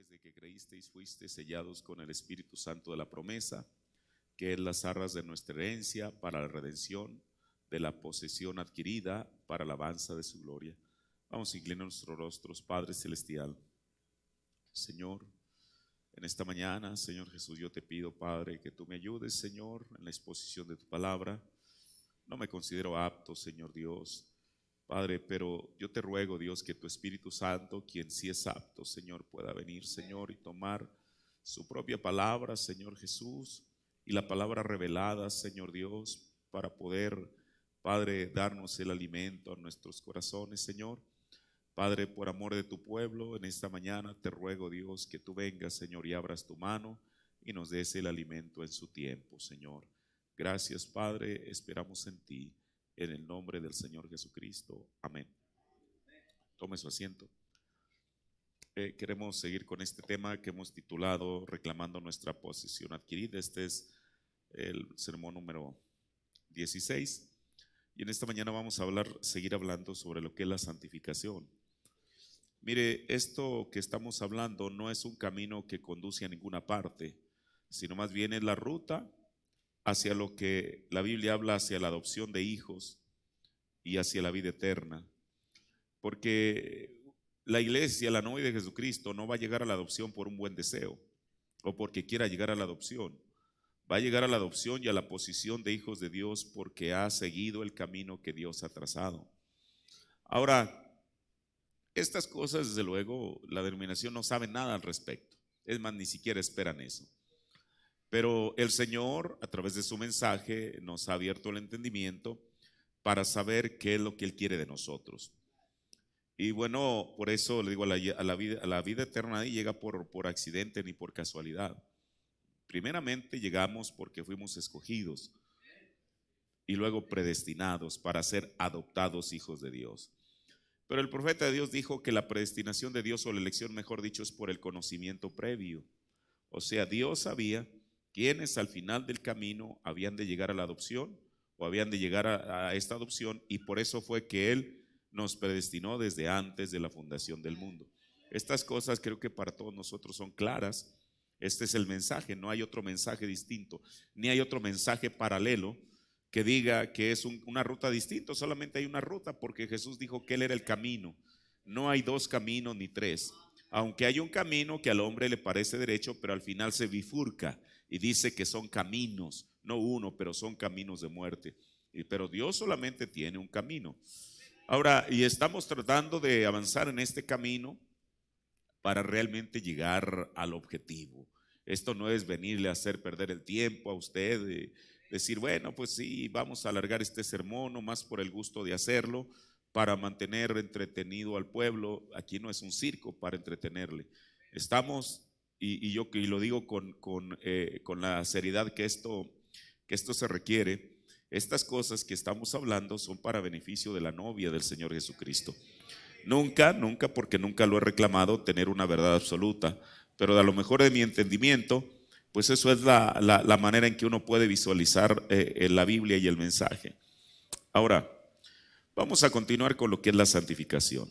desde que creísteis fuisteis sellados con el Espíritu Santo de la promesa, que es las arras de nuestra herencia para la redención de la posesión adquirida para la alabanza de su gloria. Vamos a inclinar nuestros rostros, Padre Celestial. Señor, en esta mañana, Señor Jesús, yo te pido, Padre, que tú me ayudes, Señor, en la exposición de tu palabra. No me considero apto, Señor Dios, Padre, pero yo te ruego, Dios, que tu Espíritu Santo, quien sí es apto, Señor, pueda venir, Señor, y tomar su propia palabra, Señor Jesús, y la palabra revelada, Señor Dios, para poder, Padre, darnos el alimento a nuestros corazones, Señor. Padre, por amor de tu pueblo, en esta mañana te ruego, Dios, que tú vengas, Señor, y abras tu mano y nos des el alimento en su tiempo, Señor. Gracias, Padre, esperamos en ti, en el nombre del Señor Jesucristo. Amén. Tome su asiento. Queremos seguir con este tema que hemos titulado Reclamando nuestra posesión adquirida. Este es el sermón número 16. Y en esta mañana vamos a seguir hablando sobre lo que es la santificación. Mire, esto que estamos hablando no es un camino que conduce a ninguna parte, sino más bien es la ruta hacia lo que la Biblia habla, hacia la adopción de hijos y hacia la vida eterna. Porque la iglesia, la novia de Jesucristo, no va a llegar a la adopción por un buen deseo o porque quiera llegar a la adopción. Va a llegar a la adopción y a la posición de hijos de Dios porque ha seguido el camino que Dios ha trazado. Ahora, estas cosas, desde luego, la denominación no sabe nada al respecto. Es más, ni siquiera esperan eso. Pero el Señor, a través de su mensaje, nos ha abierto el entendimiento para saber qué es lo que Él quiere de nosotros. Y bueno, por eso le digo, a la vida eterna nadie llega por accidente ni por casualidad. Primeramente llegamos porque fuimos escogidos y luego predestinados para ser adoptados hijos de Dios. Pero el profeta de Dios dijo que la predestinación de Dios, o la elección, mejor dicho, es por el conocimiento previo. O sea, Dios sabía quiénes al final del camino habían de llegar a la adopción o habían de llegar a esta adopción, y por eso fue que Él nos predestinó desde antes de la fundación del mundo. Estas cosas creo que para todos nosotros son claras. Este es el mensaje, no hay otro mensaje distinto, ni hay otro mensaje paralelo que diga que es una ruta distinta. Solamente hay una ruta, porque Jesús dijo que Él era el camino. No hay dos caminos ni tres, aunque hay un camino que al hombre le parece derecho, pero al final se bifurca y dice que son caminos, no uno, pero son caminos de muerte. Pero Dios solamente tiene un camino. Ahora, y estamos tratando de avanzar en este camino para realmente llegar al objetivo. Esto no es venirle a hacer perder el tiempo a usted, decir, bueno, pues sí, vamos a alargar este sermón nomás por el gusto de hacerlo, para mantener entretenido al pueblo. Aquí no es un circo para entretenerle. Estamos, y yo lo digo con la seriedad que esto se requiere. Estas cosas que estamos hablando son para beneficio de la novia del Señor Jesucristo. Nunca, porque nunca lo he reclamado, tener una verdad absoluta, pero a lo mejor de mi entendimiento, pues eso es la manera en que uno puede visualizar la Biblia y el mensaje. Ahora, vamos a continuar con lo que es la santificación.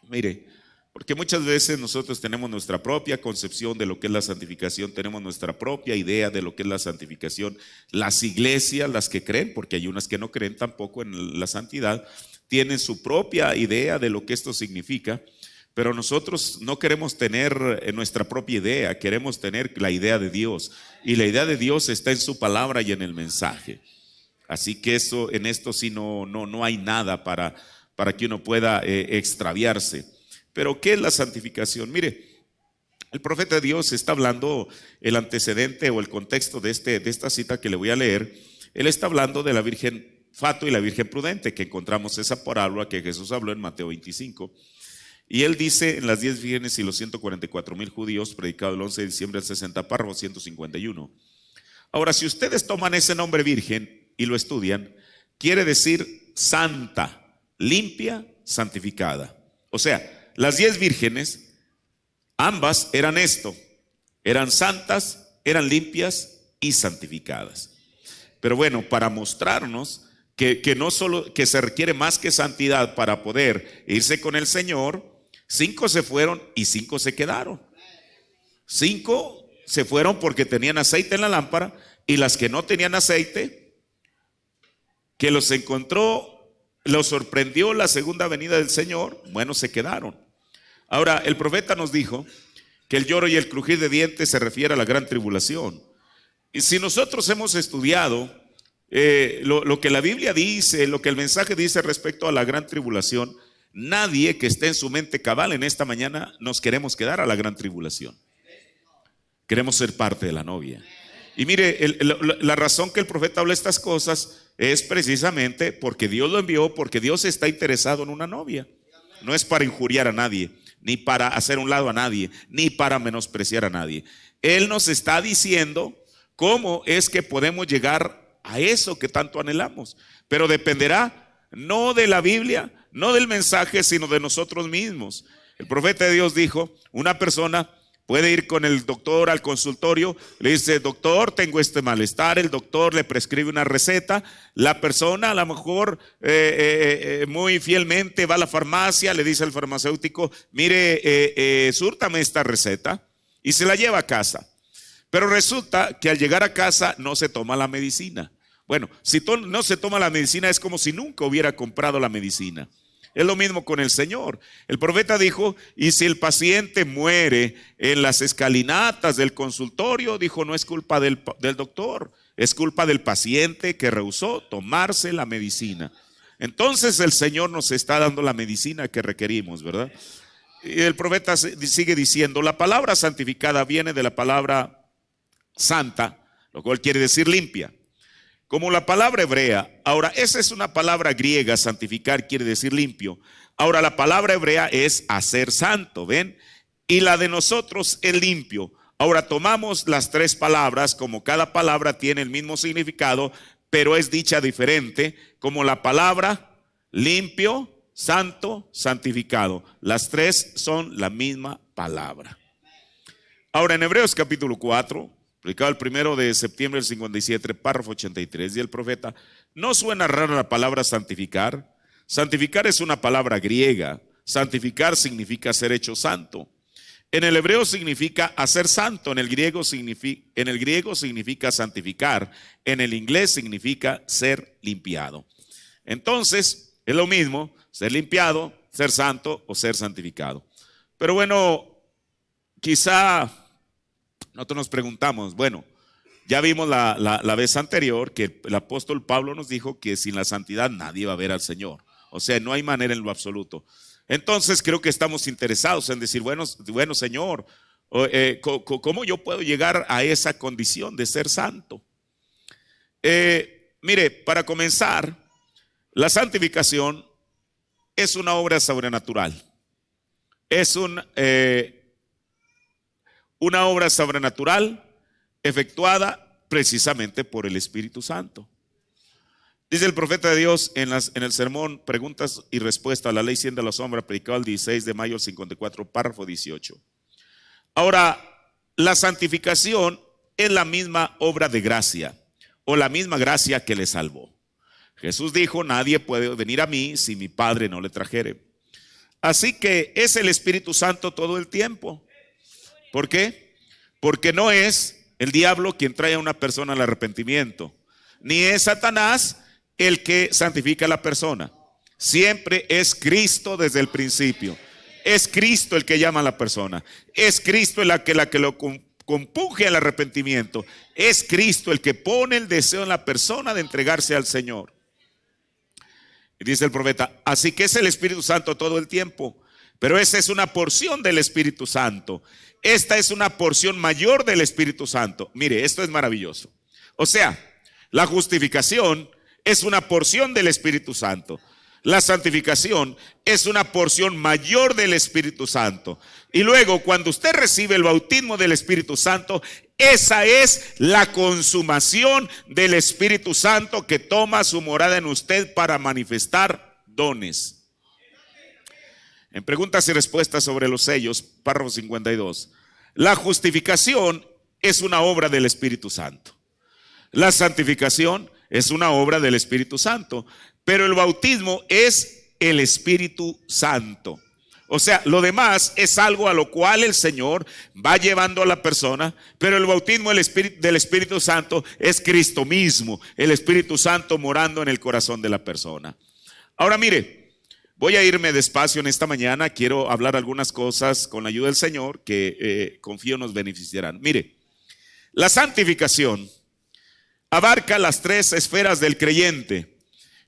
Mire, porque muchas veces nosotros tenemos nuestra propia concepción de lo que es la santificación, tenemos nuestra propia idea de lo que es la santificación. Las iglesias, las que creen, porque hay unas que no creen tampoco en la santidad, tienen su propia idea de lo que esto significa, pero nosotros no queremos tener nuestra propia idea, queremos tener la idea de Dios, y la idea de Dios está en su palabra y en el mensaje. Así que en esto sí no hay nada para que uno pueda extraviarse. Pero ¿qué es la santificación? Mire, el profeta de Dios está hablando, el antecedente o el contexto de esta cita que le voy a leer. Él está hablando de la Virgen Fato y la Virgen Prudente, que encontramos esa parábola que Jesús habló en Mateo 25. Y él dice en las 10 vírgenes y los 144,000 judíos, predicado el 11 de diciembre del 60, párrafo 151. Ahora, si ustedes toman ese nombre virgen y lo estudian, quiere decir santa, limpia, santificada. O sea, las 10 vírgenes, ambas eran esto, eran santas, eran limpias y santificadas. Pero bueno, para mostrarnos que no solo que se requiere más que santidad para poder irse con el Señor, 5 se fueron y 5 se quedaron. 5 se fueron porque tenían aceite en la lámpara, y las que no tenían aceite, que los encontró, los sorprendió la segunda venida del Señor, bueno, se quedaron. Ahora, el profeta nos dijo que el lloro y el crujir de dientes se refiere a la gran tribulación. Y si nosotros hemos estudiado lo que la Biblia dice, lo que el mensaje dice respecto a la gran tribulación, nadie que esté en su mente cabal en esta mañana nos queremos quedar a la gran tribulación. Queremos ser parte de la novia. Y mire, la razón que el profeta habla estas cosas es precisamente porque Dios lo envió, porque Dios está interesado en una novia. No es para injuriar a nadie, ni para hacer un lado a nadie, ni para menospreciar a nadie. Él nos está diciendo cómo es que podemos llegar a eso que tanto anhelamos. Pero dependerá no de la Biblia, no del mensaje, sino de nosotros mismos. El profeta de Dios dijo, una persona puede ir con el doctor al consultorio, le dice, doctor, tengo este malestar, el doctor le prescribe una receta, la persona a lo mejor muy fielmente va a la farmacia, le dice al farmacéutico, mire, súrtame esta receta, y se la lleva a casa. Pero resulta que al llegar a casa no se toma la medicina. Bueno, si no se toma la medicina es como si nunca hubiera comprado la medicina. Es lo mismo con el Señor. El profeta dijo, y si el paciente muere en las escalinatas del consultorio, dijo, no es culpa del doctor, es culpa del paciente que rehusó tomarse la medicina. Entonces el Señor nos está dando la medicina que requerimos, ¿verdad? Y el profeta sigue diciendo, la palabra santificada viene de la palabra santa, lo cual quiere decir limpia, como la palabra hebrea. Ahora, esa es una palabra griega, santificar quiere decir limpio. Ahora, la palabra hebrea es hacer santo, ¿ven? Y la de nosotros es limpio. Ahora, tomamos las tres palabras, como cada palabra tiene el mismo significado, pero es dicha diferente, como la palabra limpio, santo, santificado. Las tres son la misma palabra. Ahora, en Hebreos capítulo 4, publicado el 1 de septiembre del 57, párrafo 83, y el profeta, ¿no suena rara la palabra santificar? Santificar es una palabra griega. Santificar significa ser hecho santo. En el hebreo significa hacer santo, en el griego significa santificar, en el inglés significa ser limpiado. Entonces, es lo mismo, ser limpiado, ser santo o ser santificado. Pero bueno, quizá nosotros nos preguntamos, bueno, ya vimos la vez anterior que el apóstol Pablo nos dijo que sin la santidad nadie va a ver al Señor. O sea, no hay manera en lo absoluto. Entonces creo que estamos interesados en decir, bueno Señor, ¿cómo yo puedo llegar a esa condición de ser santo? Mire, para comenzar, la santificación es una obra sobrenatural. Es una obra sobrenatural efectuada precisamente por el Espíritu Santo. Dice el profeta de Dios en el sermón Preguntas y Respuestas a la Ley 100 de la Sombra, predicado el 16 de mayo del 54, párrafo 18. Ahora, la santificación es la misma obra de gracia, o la misma gracia que le salvó. Jesús dijo, nadie puede venir a mí si mi Padre no le trajere. Así que es el Espíritu Santo todo el tiempo. ¿Por qué? Porque no es el diablo quien trae a una persona al arrepentimiento, ni es Satanás el que santifica a la persona. Siempre es Cristo desde el principio. Es Cristo el que llama a la persona. Es Cristo la que lo compuje al arrepentimiento. Es Cristo el que pone el deseo en la persona de entregarse al Señor. Y dice el profeta, así que es el Espíritu Santo todo el tiempo. Pero esa es una porción del Espíritu Santo. Esta es una porción mayor del Espíritu Santo. Mire, esto es maravilloso. O sea, la justificación es una porción del Espíritu Santo. La santificación es una porción mayor del Espíritu Santo. Y luego, cuando usted recibe el bautismo del Espíritu Santo, esa es la consumación del Espíritu Santo que toma su morada en usted para manifestar dones. En Preguntas y Respuestas sobre los sellos, párrafo 52, la justificación es una obra del Espíritu Santo. La santificación es una obra del Espíritu Santo, pero el bautismo es el Espíritu Santo. O sea, lo demás es algo a lo cual el Señor va llevando a la persona, pero el bautismo del Espíritu Santo es Cristo mismo, el Espíritu Santo morando en el corazón de la persona. Ahora mire, voy a irme despacio en esta mañana, quiero hablar algunas cosas con la ayuda del Señor que confío nos beneficiarán. Mire, la santificación abarca las tres esferas del creyente.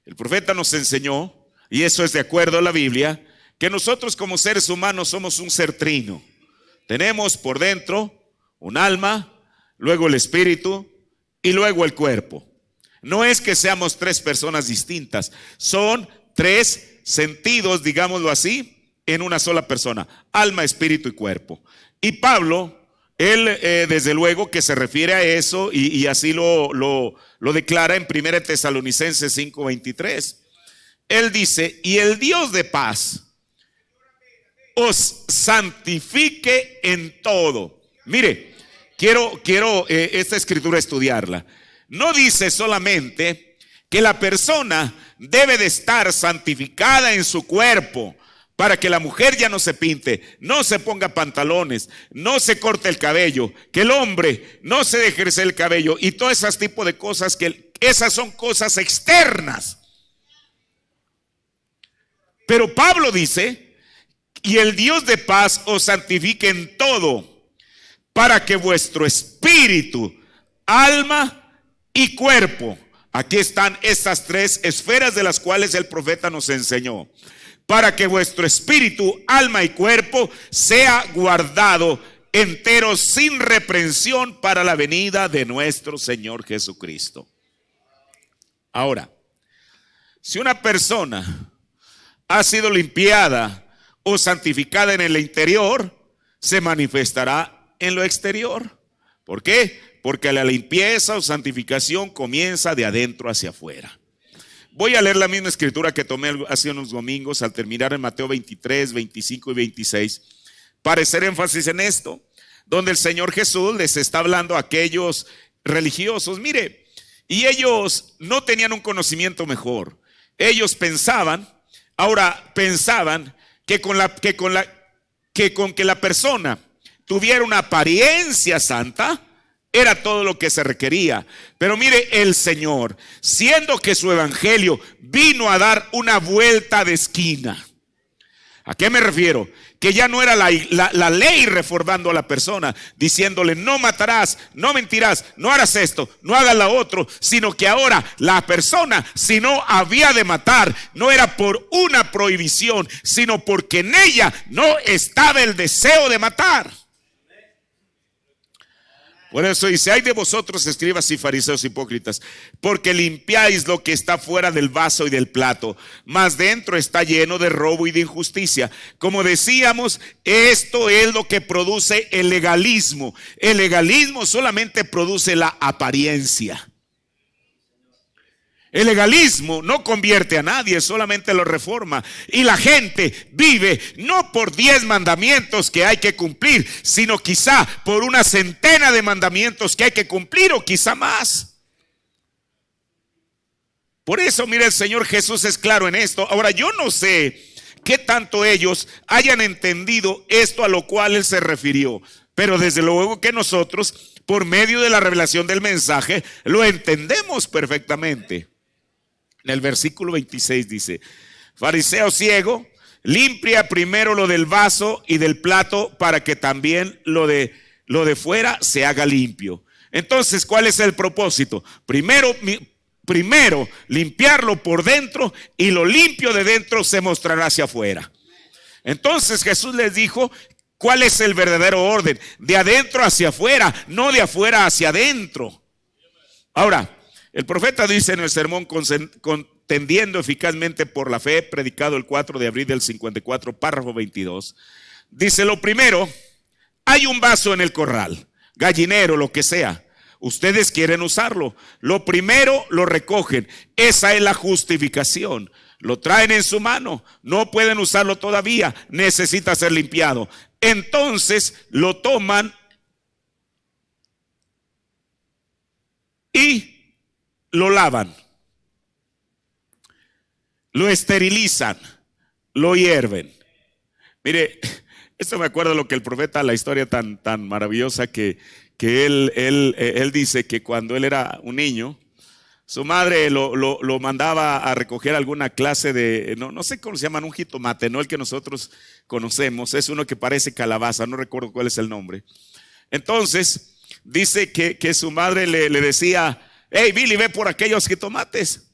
El profeta nos enseñó, y eso es de acuerdo a la Biblia, que nosotros como seres humanos somos un ser trino. Tenemos por dentro un alma, luego el espíritu y luego el cuerpo. No es que seamos tres personas distintas, son tres sentidos, digámoslo así, en una sola persona: alma, espíritu y cuerpo. Y Pablo, él desde luego que se refiere a eso y así lo declara en 1 Tesalonicenses 5:23. Él dice: y el Dios de paz os santifique en todo. Mire, quiero esta escritura estudiarla. No dice solamente que la persona debe de estar santificada en su cuerpo para que la mujer ya no se pinte, no se ponga pantalones, no se corte el cabello, que el hombre no se deje crecer el cabello y todo ese tipo de cosas, que esas son cosas externas. Pero Pablo dice: y el Dios de paz os santifique en todo, para que vuestro espíritu, alma y cuerpo, aquí están estas tres esferas de las cuales el profeta nos enseñó, para que vuestro espíritu, alma y cuerpo sea guardado entero sin reprensión para la venida de nuestro Señor Jesucristo. Ahora, si una persona ha sido limpiada o santificada en el interior, se manifestará en lo exterior. ¿Por qué? Porque la limpieza o santificación comienza de adentro hacia afuera. Voy a leer la misma escritura que tomé hace unos domingos al terminar en Mateo 23, 25 y 26, para hacer énfasis en esto, donde el Señor Jesús les está hablando a aquellos religiosos. Mire, y ellos no tenían un conocimiento mejor. Ellos pensaban que con que la persona tuviera una apariencia santa era todo lo que se requería. Pero mire, el Señor, siendo que su evangelio vino a dar una vuelta de esquina. ¿A qué me refiero? Que ya no era la ley reformando a la persona, diciéndole: no matarás, no mentirás, no harás esto, no hagas lo otro, sino que ahora la persona, si no había de matar, no era por una prohibición, sino porque en ella no estaba el deseo de matar. Por eso dice: ay de vosotros, escribas y fariseos hipócritas, porque limpiáis lo que está fuera del vaso y del plato, mas dentro está lleno de robo y de injusticia. Como decíamos, esto es lo que produce el legalismo. El legalismo solamente produce la apariencia. El legalismo no convierte a nadie, solamente lo reforma. Y la gente vive no por 10 mandamientos que hay que cumplir, sino quizá por una centena de mandamientos que hay que cumplir, o quizá más. Por eso, mire, el Señor Jesús es claro en esto. Ahora, yo no sé qué tanto ellos hayan entendido esto a lo cual Él se refirió, pero desde luego que nosotros, por medio de la revelación del mensaje, lo entendemos perfectamente. En el versículo 26 dice: fariseo ciego, limpia primero lo del vaso y del plato, para que también lo de fuera se haga limpio. Entonces, ¿cuál es el propósito? Primero limpiarlo por dentro, y lo limpio de dentro se mostrará hacia afuera. Entonces Jesús les dijo cuál es el verdadero orden: de adentro hacia afuera, no de afuera hacia adentro. Ahora, el profeta dice en el sermón contendiendo eficazmente por la fe, predicado el 4 de abril del 54, párrafo 22, dice: lo primero, hay un vaso en el corral, gallinero, lo que sea. Ustedes quieren usarlo. Lo primero lo recogen. Esa es la justificación. Lo traen en su mano. No pueden usarlo todavía. Necesita ser limpiado. Entonces lo toman y lo lavan, lo esterilizan, lo hierven, Mire, esto me acuerdo lo que el profeta, la historia tan maravillosa que él dice que cuando él era un niño, su madre lo mandaba a recoger alguna clase de, no sé cómo se llaman, un jitomate, no el que nosotros conocemos, es uno que parece calabaza, no recuerdo cuál es el nombre. Entonces, dice que su madre le decía, hey Billy, ve por aquellos jitomates.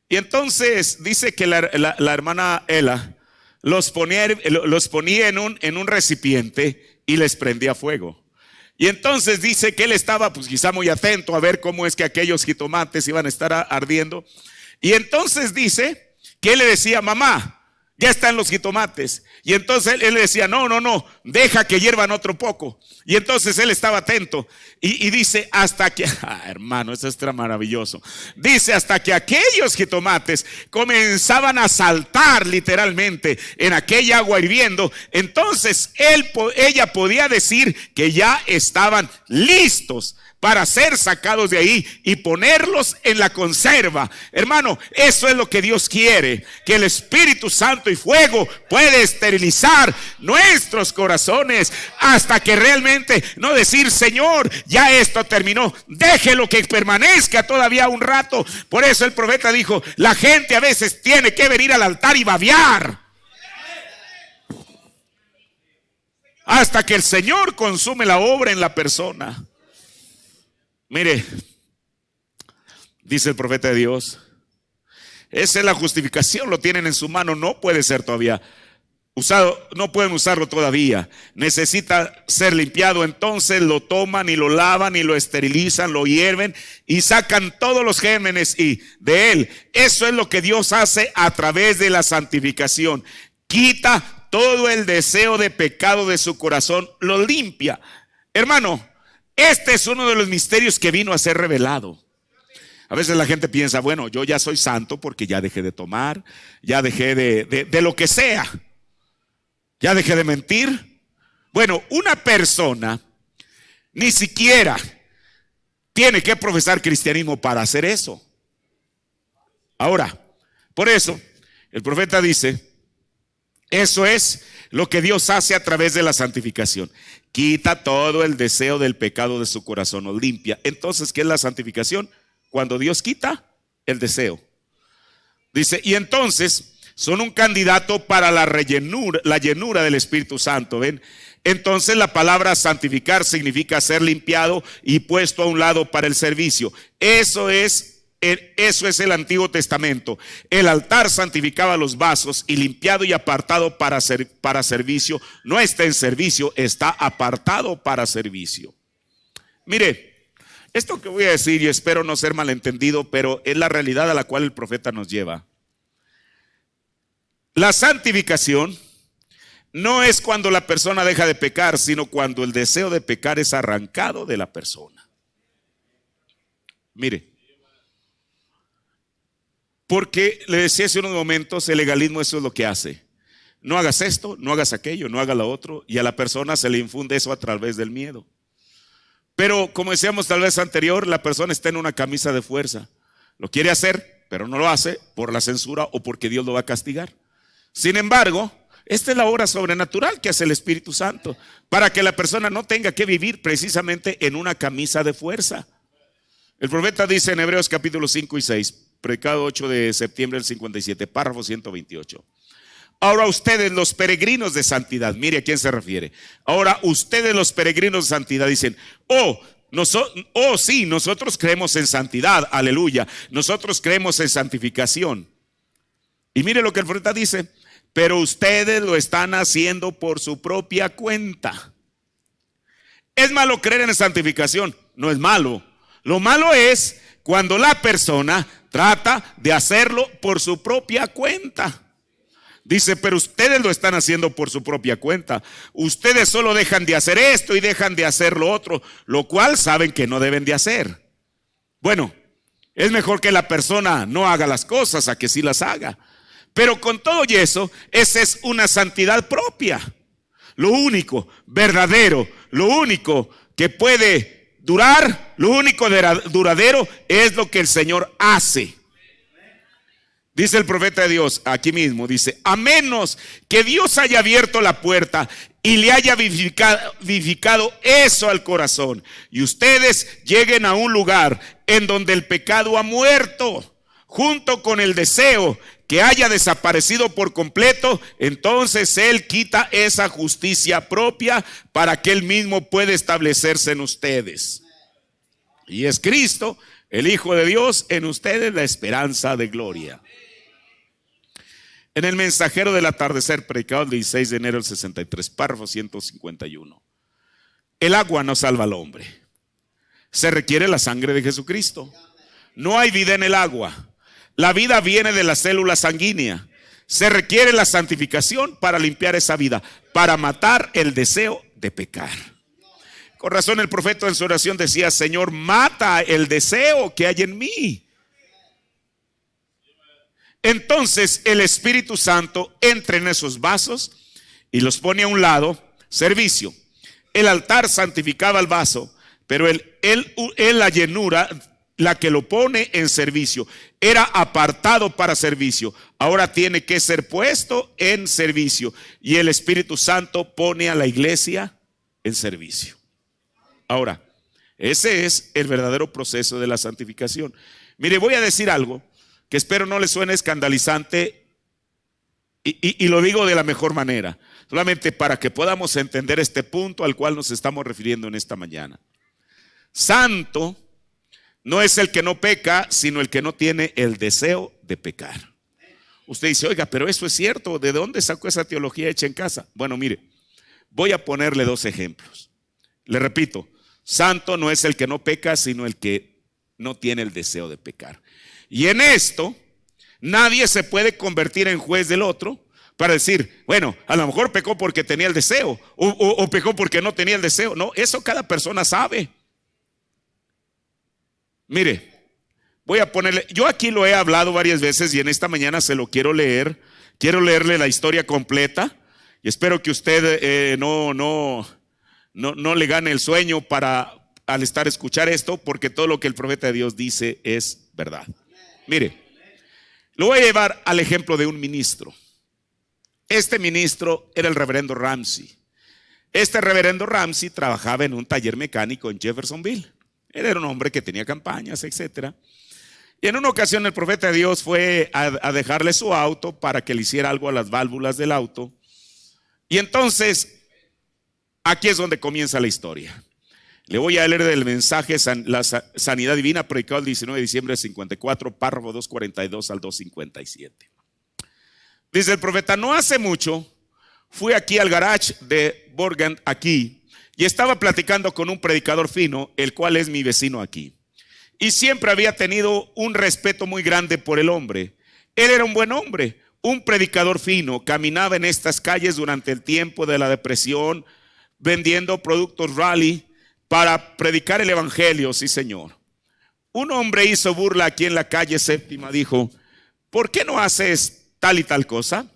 Y entonces dice que la hermana Ela los ponía en un recipiente y les prendía fuego. Y entonces dice que él estaba pues quizá muy atento a ver cómo es que aquellos jitomates iban a estar ardiendo. Y entonces dice que él le decía, mamá, ya están los jitomates. Y entonces él le decía, no, deja que hiervan otro poco. Y entonces él estaba atento. Y dice, hasta que, hermano, eso está maravilloso. Dice, hasta que aquellos jitomates comenzaban a saltar literalmente en aquella agua hirviendo. Entonces ella podía decir que ya estaban listos para ser sacados de ahí y ponerlos en la conserva. Hermano, eso es lo que Dios quiere, que el Espíritu Santo y fuego puede esterilizar nuestros corazones hasta que realmente no decir, Señor, ya esto terminó, déjelo que permanezca todavía un rato. Por eso el profeta dijo, la gente a veces tiene que venir al altar y babear hasta que el Señor consume la obra en la persona. Mire, dice el profeta de Dios, esa es la justificación, lo tienen en su mano, no puede ser todavía usado, no pueden usarlo todavía, necesita ser limpiado. Entonces lo toman y lo lavan y lo esterilizan, lo hierven y sacan todos los gérmenes de él. Eso es lo que Dios hace a través de la santificación, quita todo el deseo de pecado de su corazón, lo limpia. Hermano, este es uno de los misterios que vino a ser revelado. A veces la gente piensa, bueno, yo ya soy santo porque ya dejé de tomar, ya dejé de lo que sea, ya dejé de mentir. Bueno, una persona ni siquiera tiene que profesar cristianismo para hacer eso. Ahora, por eso, el profeta dice, eso es lo que Dios hace a través de la santificación. Quita todo el deseo del pecado de su corazón, lo limpia. Entonces, ¿qué es la santificación? Cuando Dios quita el deseo. Dice, y entonces son un candidato para la llenura del Espíritu Santo. ¿Ven? Entonces la palabra santificar significa ser limpiado y puesto a un lado para el servicio. Eso es el Antiguo Testamento. El altar santificaba los vasos y limpiado y apartado para servicio. No está en servicio, está apartado para servicio. Mire, esto que voy a decir, y espero no ser malentendido, pero es la realidad a la cual el profeta nos lleva. La santificación no es cuando la persona deja de pecar, sino cuando el deseo de pecar es arrancado de la persona. Mire, porque le decía hace unos momentos, el legalismo eso es lo que hace. No hagas esto, no hagas aquello, no hagas lo otro, y a la persona se le infunde eso a través del miedo. Pero como decíamos tal vez anterior, la persona está en una camisa de fuerza. Lo quiere hacer, pero no lo hace por la censura o porque Dios lo va a castigar. Sin embargo, esta es la obra sobrenatural que hace el Espíritu Santo para que la persona no tenga que vivir precisamente en una camisa de fuerza. El profeta dice en Hebreos capítulo 5 y 6, predicado 8 de septiembre del 57, párrafo 128. Ahora ustedes los peregrinos de santidad, mire a quién se refiere. Ahora ustedes los peregrinos de santidad dicen, sí, nosotros creemos en santidad, aleluya. Nosotros creemos en santificación. Y mire lo que el profeta dice, pero ustedes lo están haciendo por su propia cuenta. ¿Es malo creer en santificación? No es malo. Lo malo es cuando la persona trata de hacerlo por su propia cuenta. Dice, pero ustedes lo están haciendo por su propia cuenta. Ustedes solo dejan de hacer esto y dejan de hacer lo otro, lo cual saben que no deben de hacer. Bueno, es mejor que la persona no haga las cosas a que sí las haga. Pero con todo y eso, esa es una santidad propia. Lo único verdadero, lo único que puede durar, lo único duradero es lo que el Señor hace. Dice el profeta de Dios aquí mismo, dice, a menos que Dios haya abierto la puerta y le haya vivificado eso al corazón, y ustedes lleguen a un lugar en donde el pecado ha muerto, junto con el deseo que haya desaparecido por completo, entonces Él quita esa justicia propia para que Él mismo pueda establecerse en ustedes. Y es Cristo, el Hijo de Dios, en ustedes la esperanza de gloria. En el Mensajero del Atardecer, predicado el 16 de enero del 63, párrafo 151. El agua no salva al hombre. Se requiere la sangre de Jesucristo. No hay vida en el agua. La vida viene de la célula sanguínea. Se requiere la santificación para limpiar esa vida, para matar el deseo de pecar. Con razón el profeta en su oración decía, Señor, mata el deseo que hay en mí. Entonces el Espíritu Santo entra en esos vasos y los pone a un lado. Servicio. El altar santificaba el vaso, pero la llenura, la que lo pone en servicio, era apartado para servicio. Ahora tiene que ser puesto en servicio. Y el Espíritu Santo pone a la iglesia en servicio. Ahora, ese es el verdadero proceso de la santificación. Mire, voy a decir algo que espero no le suene escandalizante y lo digo de la mejor manera, solamente para que podamos entender este punto al cual nos estamos refiriendo en esta mañana. Santo no es el que no peca, sino el que no tiene el deseo de pecar. Usted dice, oiga, pero eso es cierto, ¿de dónde sacó esa teología hecha en casa? Bueno, mire, voy a ponerle dos ejemplos. Le repito, santo no es el que no peca, sino el que no tiene el deseo de pecar. Y en esto, nadie se puede convertir en juez del otro para decir, bueno, a lo mejor pecó porque tenía el deseo o pecó porque no tenía el deseo. No, eso cada persona sabe. Mire, voy a ponerle, yo aquí lo he hablado varias veces y en esta mañana se lo quiero leer. Quiero leerle la historia completa y espero que usted no le gane el sueño al escuchar esto, porque todo lo que el profeta de Dios dice es verdad. Mire, lo voy a llevar al ejemplo de un ministro. Este ministro era el reverendo Ramsey. Este reverendo Ramsey trabajaba en un taller mecánico en Jeffersonville. Él era un hombre que tenía campañas, etcétera. Y en una ocasión el profeta de Dios fue a dejarle su auto para que le hiciera algo a las válvulas del auto. Y entonces, aquí es donde comienza la historia. Le voy a leer del mensaje La Sanidad Divina, predicado el 19 de diciembre del 54, párrafo 242 al 257. Dice el profeta, no hace mucho fui aquí al garage de Borgand aquí y estaba platicando con un predicador fino, el cual es mi vecino aquí. Y siempre había tenido un respeto muy grande por el hombre. Él era un buen hombre, un predicador fino, caminaba en estas calles durante el tiempo de la depresión, vendiendo productos Rally para predicar el evangelio, sí señor. Un hombre hizo burla aquí en la calle Séptima, dijo, ¿por qué no haces tal y tal cosa?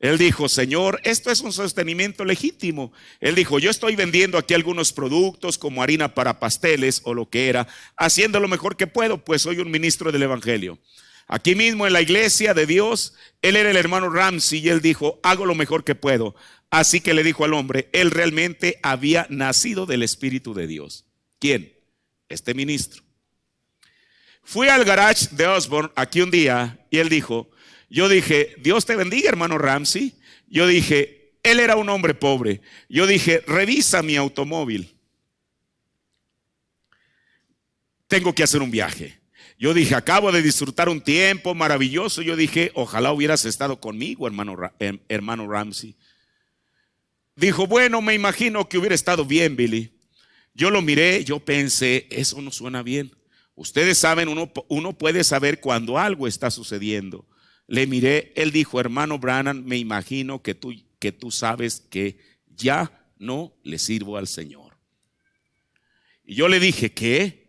Él dijo, Señor, esto es un sostenimiento legítimo. Él dijo, yo estoy vendiendo aquí algunos productos como harina para pasteles o lo que era, haciendo lo mejor que puedo, pues soy un ministro del evangelio. Aquí mismo en la iglesia de Dios, él era el hermano Ramsey y él dijo, hago lo mejor que puedo. Así que le dijo al hombre, él realmente había nacido del Espíritu de Dios. ¿Quién? Este ministro. Fui al garage de Osborne aquí un día y él dijo, yo dije, Dios te bendiga, hermano Ramsey. Yo dije, él era un hombre pobre. Yo dije, revisa mi automóvil. Tengo que hacer un viaje. Yo dije, acabo de disfrutar un tiempo maravilloso. Yo dije, ojalá hubieras estado conmigo, hermano Ramsey. Dijo, bueno, me imagino que hubiera estado bien, Billy. Yo lo miré, yo pensé, eso no suena bien. Ustedes saben, uno puede saber cuando algo está sucediendo. Le miré, él dijo, hermano Branham, me imagino que tú sabes que ya no le sirvo al Señor. Y yo le dije, ¿qué?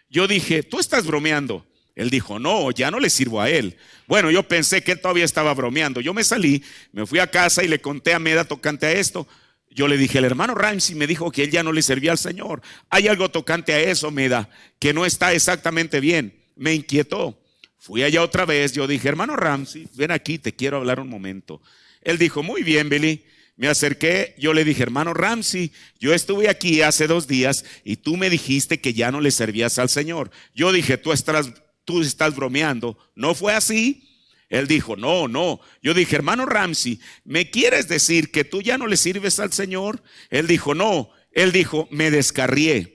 Yo dije, tú estás bromeando. Él dijo, no, ya no le sirvo a él. Bueno, yo pensé que él todavía estaba bromeando. Yo me salí, me fui a casa y le conté a Meda tocante a esto. Yo le dije, el hermano Ramsey me dijo que él ya no le servía al Señor. Hay algo tocante a eso, Meda, que no está exactamente bien. Me inquietó. Fui allá otra vez, yo dije, hermano Ramsey, ven aquí, te quiero hablar un momento. Él dijo, muy bien, Billy. Me acerqué, yo le dije, hermano Ramsey, yo estuve aquí hace 2 días y tú me dijiste que ya no le servías al Señor. Yo dije, tú estás bromeando. ¿No fue así? Él dijo, no. Yo dije, hermano Ramsey, ¿me quieres decir que tú ya no le sirves al Señor? Él dijo, no. Él dijo, me descarrié.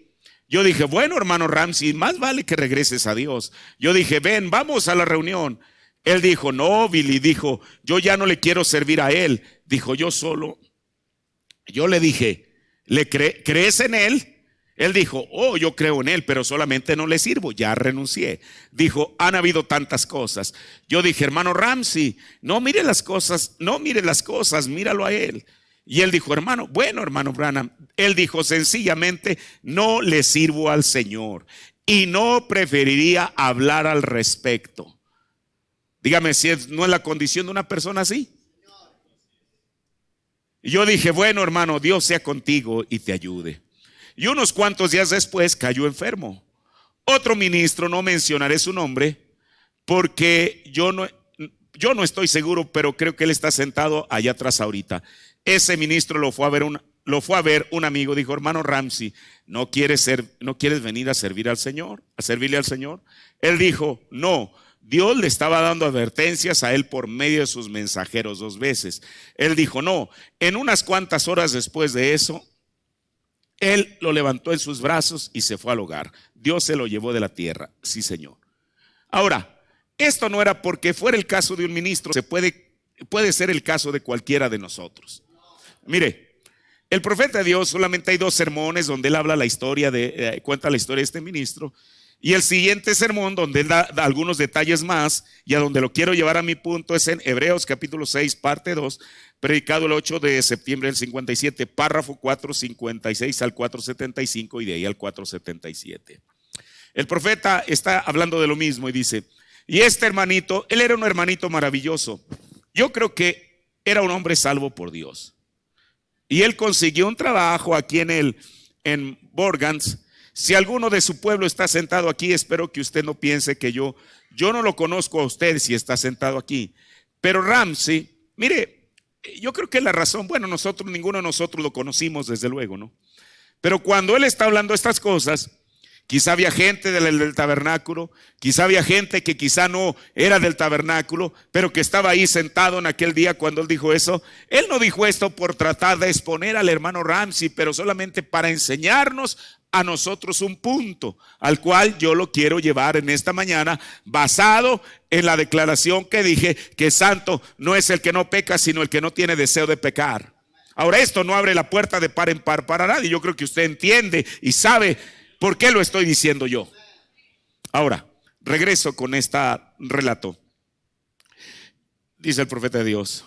Yo dije, bueno, hermano Ramsey, más vale que regreses a Dios. Yo dije, ven, vamos a la reunión. Él dijo, no, Billy, dijo, yo ya no le quiero servir a él. Dijo, yo le dije, ¿crees en él? Él dijo, oh, yo creo en él, pero solamente no le sirvo, ya renuncié. Dijo, han habido tantas cosas. Yo dije, hermano Ramsey, no mire las cosas, míralo a él. Y él dijo, hermano Branham, él dijo sencillamente, no le sirvo al Señor y no preferiría hablar al respecto. Dígame si no es la condición de una persona así. Y yo dije, bueno, hermano, Dios sea contigo y te ayude. Y unos cuantos días después cayó enfermo. Otro ministro, no mencionaré su nombre, porque yo no estoy seguro, pero creo que él está sentado allá atrás ahorita. Ese ministro lo fue a ver un amigo, dijo, hermano Ramsey, ¿no quieres venir a servir al Señor, a servirle al Señor? Él dijo, no. Dios le estaba dando advertencias a él por medio de sus mensajeros 2 veces. Él dijo, no. En unas cuantas horas después de eso, él lo levantó en sus brazos y se fue al hogar. Dios se lo llevó de la tierra, sí, Señor. Ahora, esto no era porque fuera el caso de un ministro, puede ser el caso de cualquiera de nosotros. Mire, el profeta de Dios, solamente hay 2 sermones donde él habla cuenta la historia de este ministro. Y el siguiente sermón, donde él da algunos detalles más, y a donde lo quiero llevar a mi punto, es en Hebreos capítulo 6, parte 2, predicado el 8 de septiembre del 57, párrafo 456 al 475 y de ahí al 477. El profeta está hablando de lo mismo y dice, y este hermanito, él era un hermanito maravilloso. Yo creo que era un hombre salvo por Dios. Y él consiguió un trabajo aquí en Borgans. Si alguno de su pueblo está sentado aquí, espero que usted no piense que yo no lo conozco a usted si está sentado aquí. Pero Ramsey, mire, yo creo que la razón, bueno, ninguno de nosotros lo conocimos desde luego, ¿no? Pero cuando él está hablando estas cosas, quizá había gente del tabernáculo, quizá había gente que quizá no era del tabernáculo, pero que estaba ahí sentado en aquel día cuando él dijo eso. Él no dijo esto por tratar de exponer al hermano Ramsey, pero solamente para enseñarnos a nosotros un punto al cual yo lo quiero llevar en esta mañana, basado en la declaración que dije, que santo no es el que no peca, sino el que no tiene deseo de pecar. Ahora, esto no abre la puerta de par en par para nadie. Yo creo que usted entiende y sabe por qué lo estoy diciendo yo. Ahora, regreso con este relato. Dice el profeta de Dios,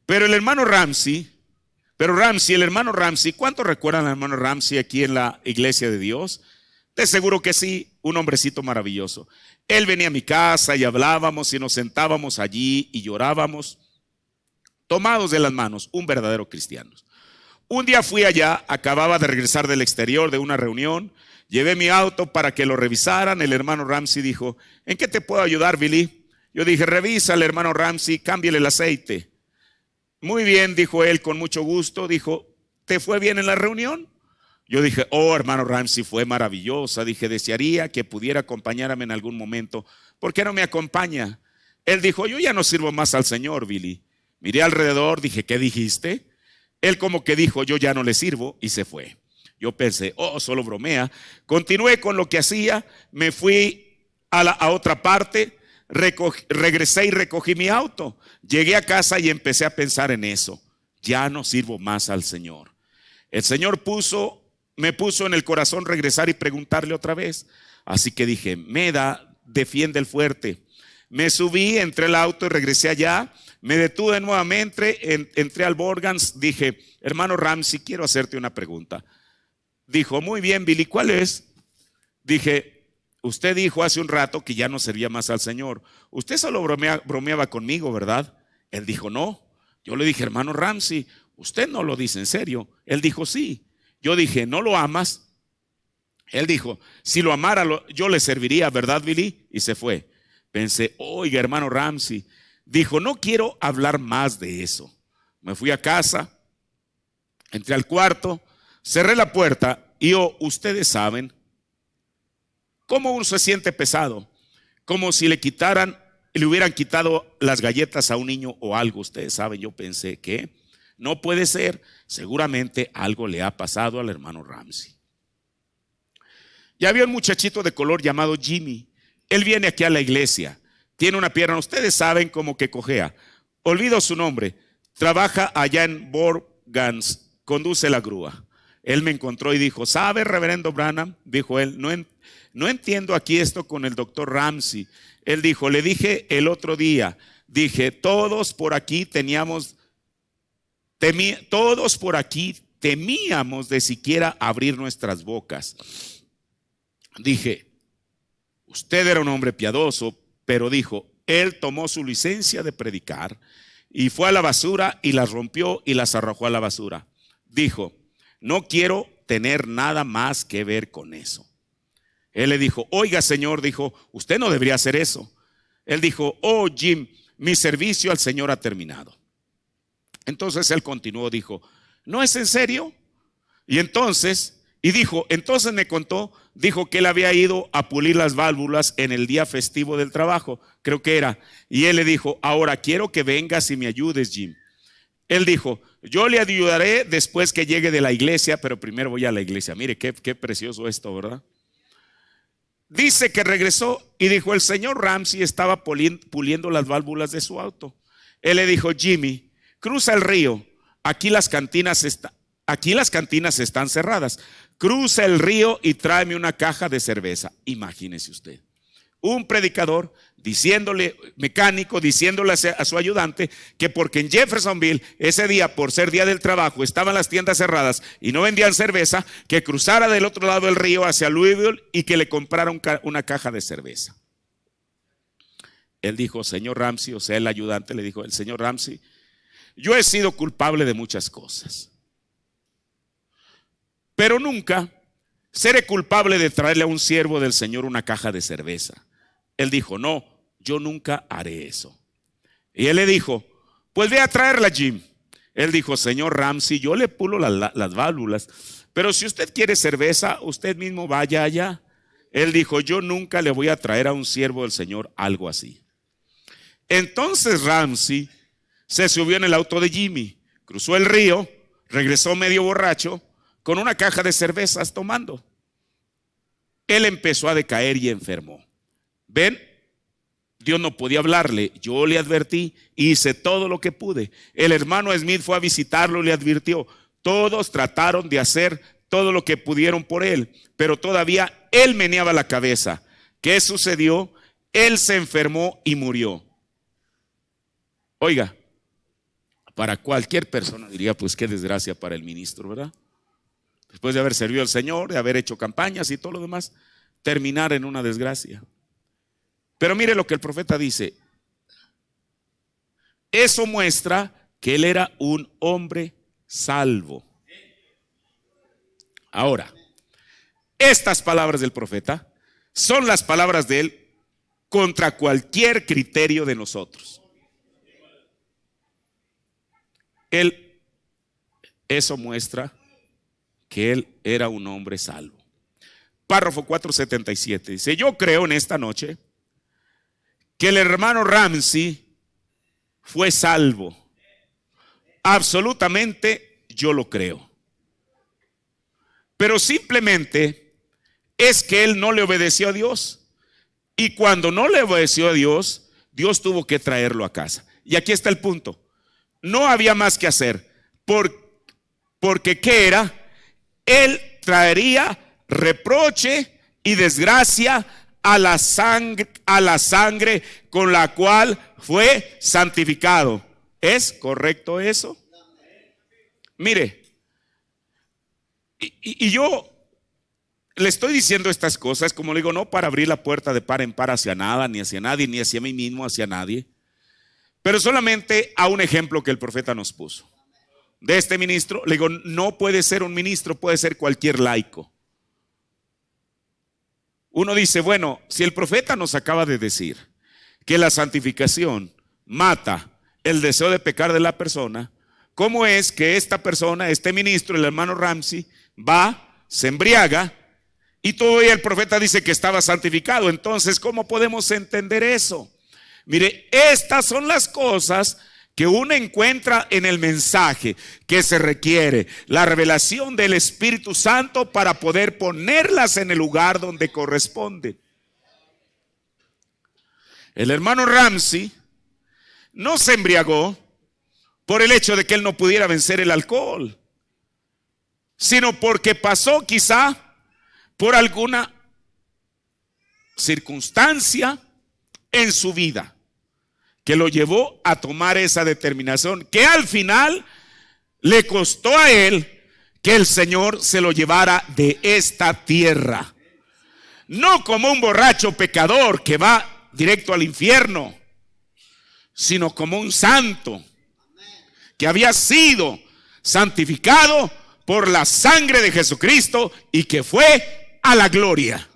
pero el hermano Ramsey, ¿cuántos recuerdan al hermano Ramsey aquí en la iglesia de Dios? De seguro que sí, un hombrecito maravilloso. Él venía a mi casa y hablábamos y nos sentábamos allí y llorábamos, tomados de las manos, un verdadero cristiano. Un día fui allá, acababa de regresar del exterior de una reunión, llevé mi auto para que lo revisaran. El hermano Ramsey dijo, ¿en qué te puedo ayudar, Billy? Yo dije, revísale, hermano Ramsey, cámbiale el aceite. Muy bien, dijo él con mucho gusto. Dijo, ¿te fue bien en la reunión? Yo dije, oh, hermano Ramsey, fue maravillosa. Dije, desearía que pudiera acompañarme en algún momento. ¿Por qué no me acompaña? Él dijo, yo ya no sirvo más al Señor, Billy. Miré alrededor, dije, ¿qué dijiste? Él como que dijo, yo ya no le sirvo, y se fue. Yo pensé, oh, solo bromea. Continué con lo que hacía, me fui a otra parte, regresé y recogí mi auto. Llegué a casa y empecé a pensar en eso. Ya no sirvo más al Señor. El Señor me puso en el corazón regresar y preguntarle otra vez. Así que dije, Meda, defiende el fuerte. Me subí, entré al auto y regresé allá. Me detuve nuevamente, entré al Borgans. Dije, hermano Ramsey, quiero hacerte una pregunta. Dijo, muy bien, Billy, ¿cuál es? Dije, usted dijo hace un rato que ya no servía más al Señor. Usted solo bromeaba conmigo, ¿verdad? Él dijo, no. Yo le dije, hermano Ramsey, usted no lo dice en serio. Él dijo, sí. Yo dije, ¿no lo amas? Él dijo, si lo amara, yo le serviría, ¿verdad, Billy? Y se fue. Pensé, oiga, hermano Ramsey. Dijo, no quiero hablar más de eso. Me fui a casa, entré al cuarto, cerré la puerta y ustedes saben cómo uno se siente pesado, como si le hubieran quitado las galletas a un niño o algo. Ustedes saben, yo pensé que no puede ser, seguramente algo le ha pasado al hermano Ramsey. Y había un muchachito de color llamado Jimmy. Él viene aquí a la iglesia, tiene una pierna, ustedes saben como que cojea. Olvido su nombre, trabaja allá en Borgans, conduce la grúa. Él me encontró y dijo, ¿sabe, reverendo Branham? Dijo él, no entiendo aquí esto con el doctor Ramsey. Él dijo, le dije el otro día, dije, todos por aquí temíamos de siquiera abrir nuestras bocas. Dije, usted era un hombre piadoso, pero dijo, él tomó su licencia de predicar y fue a la basura y las rompió y las arrojó a la basura. Dijo, no quiero tener nada más que ver con eso. Él le dijo, oiga señor, dijo, usted no debería hacer eso. Él dijo, oh Jim, mi servicio al Señor ha terminado. Entonces él continuó, dijo, ¿no es en serio? Entonces me contó, dijo que él había ido a pulir las válvulas en el día festivo del trabajo, creo que era. Y él le dijo, ahora quiero que vengas y me ayudes, Jim. Él dijo, yo le ayudaré después que llegue de la iglesia, pero primero voy a la iglesia. Mire qué precioso esto, ¿verdad? Dice que regresó y dijo, el señor Ramsey estaba puliendo las válvulas de su auto. Él le dijo, Jimmy, cruza el río, aquí las cantinas están cerradas. Cruza el río y tráeme una caja de cerveza. Imagínese usted, un predicador mecánico, diciéndole a su ayudante que porque en Jeffersonville ese día, por ser día del trabajo, estaban las tiendas cerradas y no vendían cerveza, que cruzara del otro lado del río hacia Louisville y que le comprara una caja de cerveza. Él dijo, señor Ramsey, o sea, el ayudante le dijo, el señor Ramsey, yo he sido culpable de muchas cosas, pero nunca seré culpable de traerle a un siervo del Señor una caja de cerveza. Él dijo, no, yo nunca haré eso. Y él le dijo, pues ve a traerla, Jim. Él dijo, señor Ramsey, yo le pulo las válvulas, pero si usted quiere cerveza, usted mismo vaya allá. Él dijo, yo nunca le voy a traer a un siervo del Señor algo así. Entonces Ramsey se subió en el auto de Jimmy, cruzó el río, regresó medio borracho, con una caja de cervezas tomando. Él empezó a decaer y enfermó. ¿Ven? Dios no podía hablarle. Yo le advertí, hice todo lo que pude. El hermano Smith fue a visitarlo y le advirtió. Todos trataron de hacer todo lo que pudieron por él, pero todavía él meneaba la cabeza. ¿Qué sucedió? Él se enfermó y murió. Oiga, para cualquier persona diría, pues qué desgracia para el ministro, ¿verdad? Después de haber servido al Señor, de haber hecho campañas y todo lo demás, terminar en una desgracia. Pero mire lo que el profeta dice. Eso muestra que él era un hombre salvo. Ahora, estas palabras del profeta son las palabras de él contra cualquier criterio de nosotros. Eso muestra que él era un hombre salvo. Párrafo 477 dice, yo creo en esta noche que el hermano Ramsey fue salvo. Absolutamente yo lo creo. Pero simplemente es que él no le obedeció a Dios. Y cuando no le obedeció a Dios, Dios tuvo que traerlo a casa. Y aquí está el punto. No había más que hacer. Porque ¿qué era? Él traería reproche y desgracia a la sangre con la cual fue santificado. ¿Es correcto eso? Mire, y yo le estoy diciendo estas cosas, como le digo, no para abrir la puerta de par en par hacia nada, ni hacia nadie, ni hacia mí mismo, hacia nadie, pero solamente a un ejemplo que el profeta nos puso. De este ministro, le digo, no puede ser un ministro, puede ser cualquier laico. Uno dice, bueno, si el profeta nos acaba de decir que la santificación mata el deseo de pecar de la persona, ¿cómo es que esta persona, este ministro, el hermano Ramsey, va, se embriaga y todavía el profeta dice que estaba santificado? Entonces, ¿cómo podemos entender eso? Mire, estas son las cosas que uno encuentra en el mensaje que se requiere, la revelación del Espíritu Santo para poder ponerlas en el lugar donde corresponde. El hermano Ramsey no se embriagó por el hecho de que él no pudiera vencer el alcohol, sino porque pasó quizá por alguna circunstancia en su vida que lo llevó a tomar esa determinación, que al final le costó a él que el Señor se lo llevara de esta tierra. No como un borracho pecador que va directo al infierno, sino como un santo que había sido santificado por la sangre de Jesucristo y que fue a la gloria.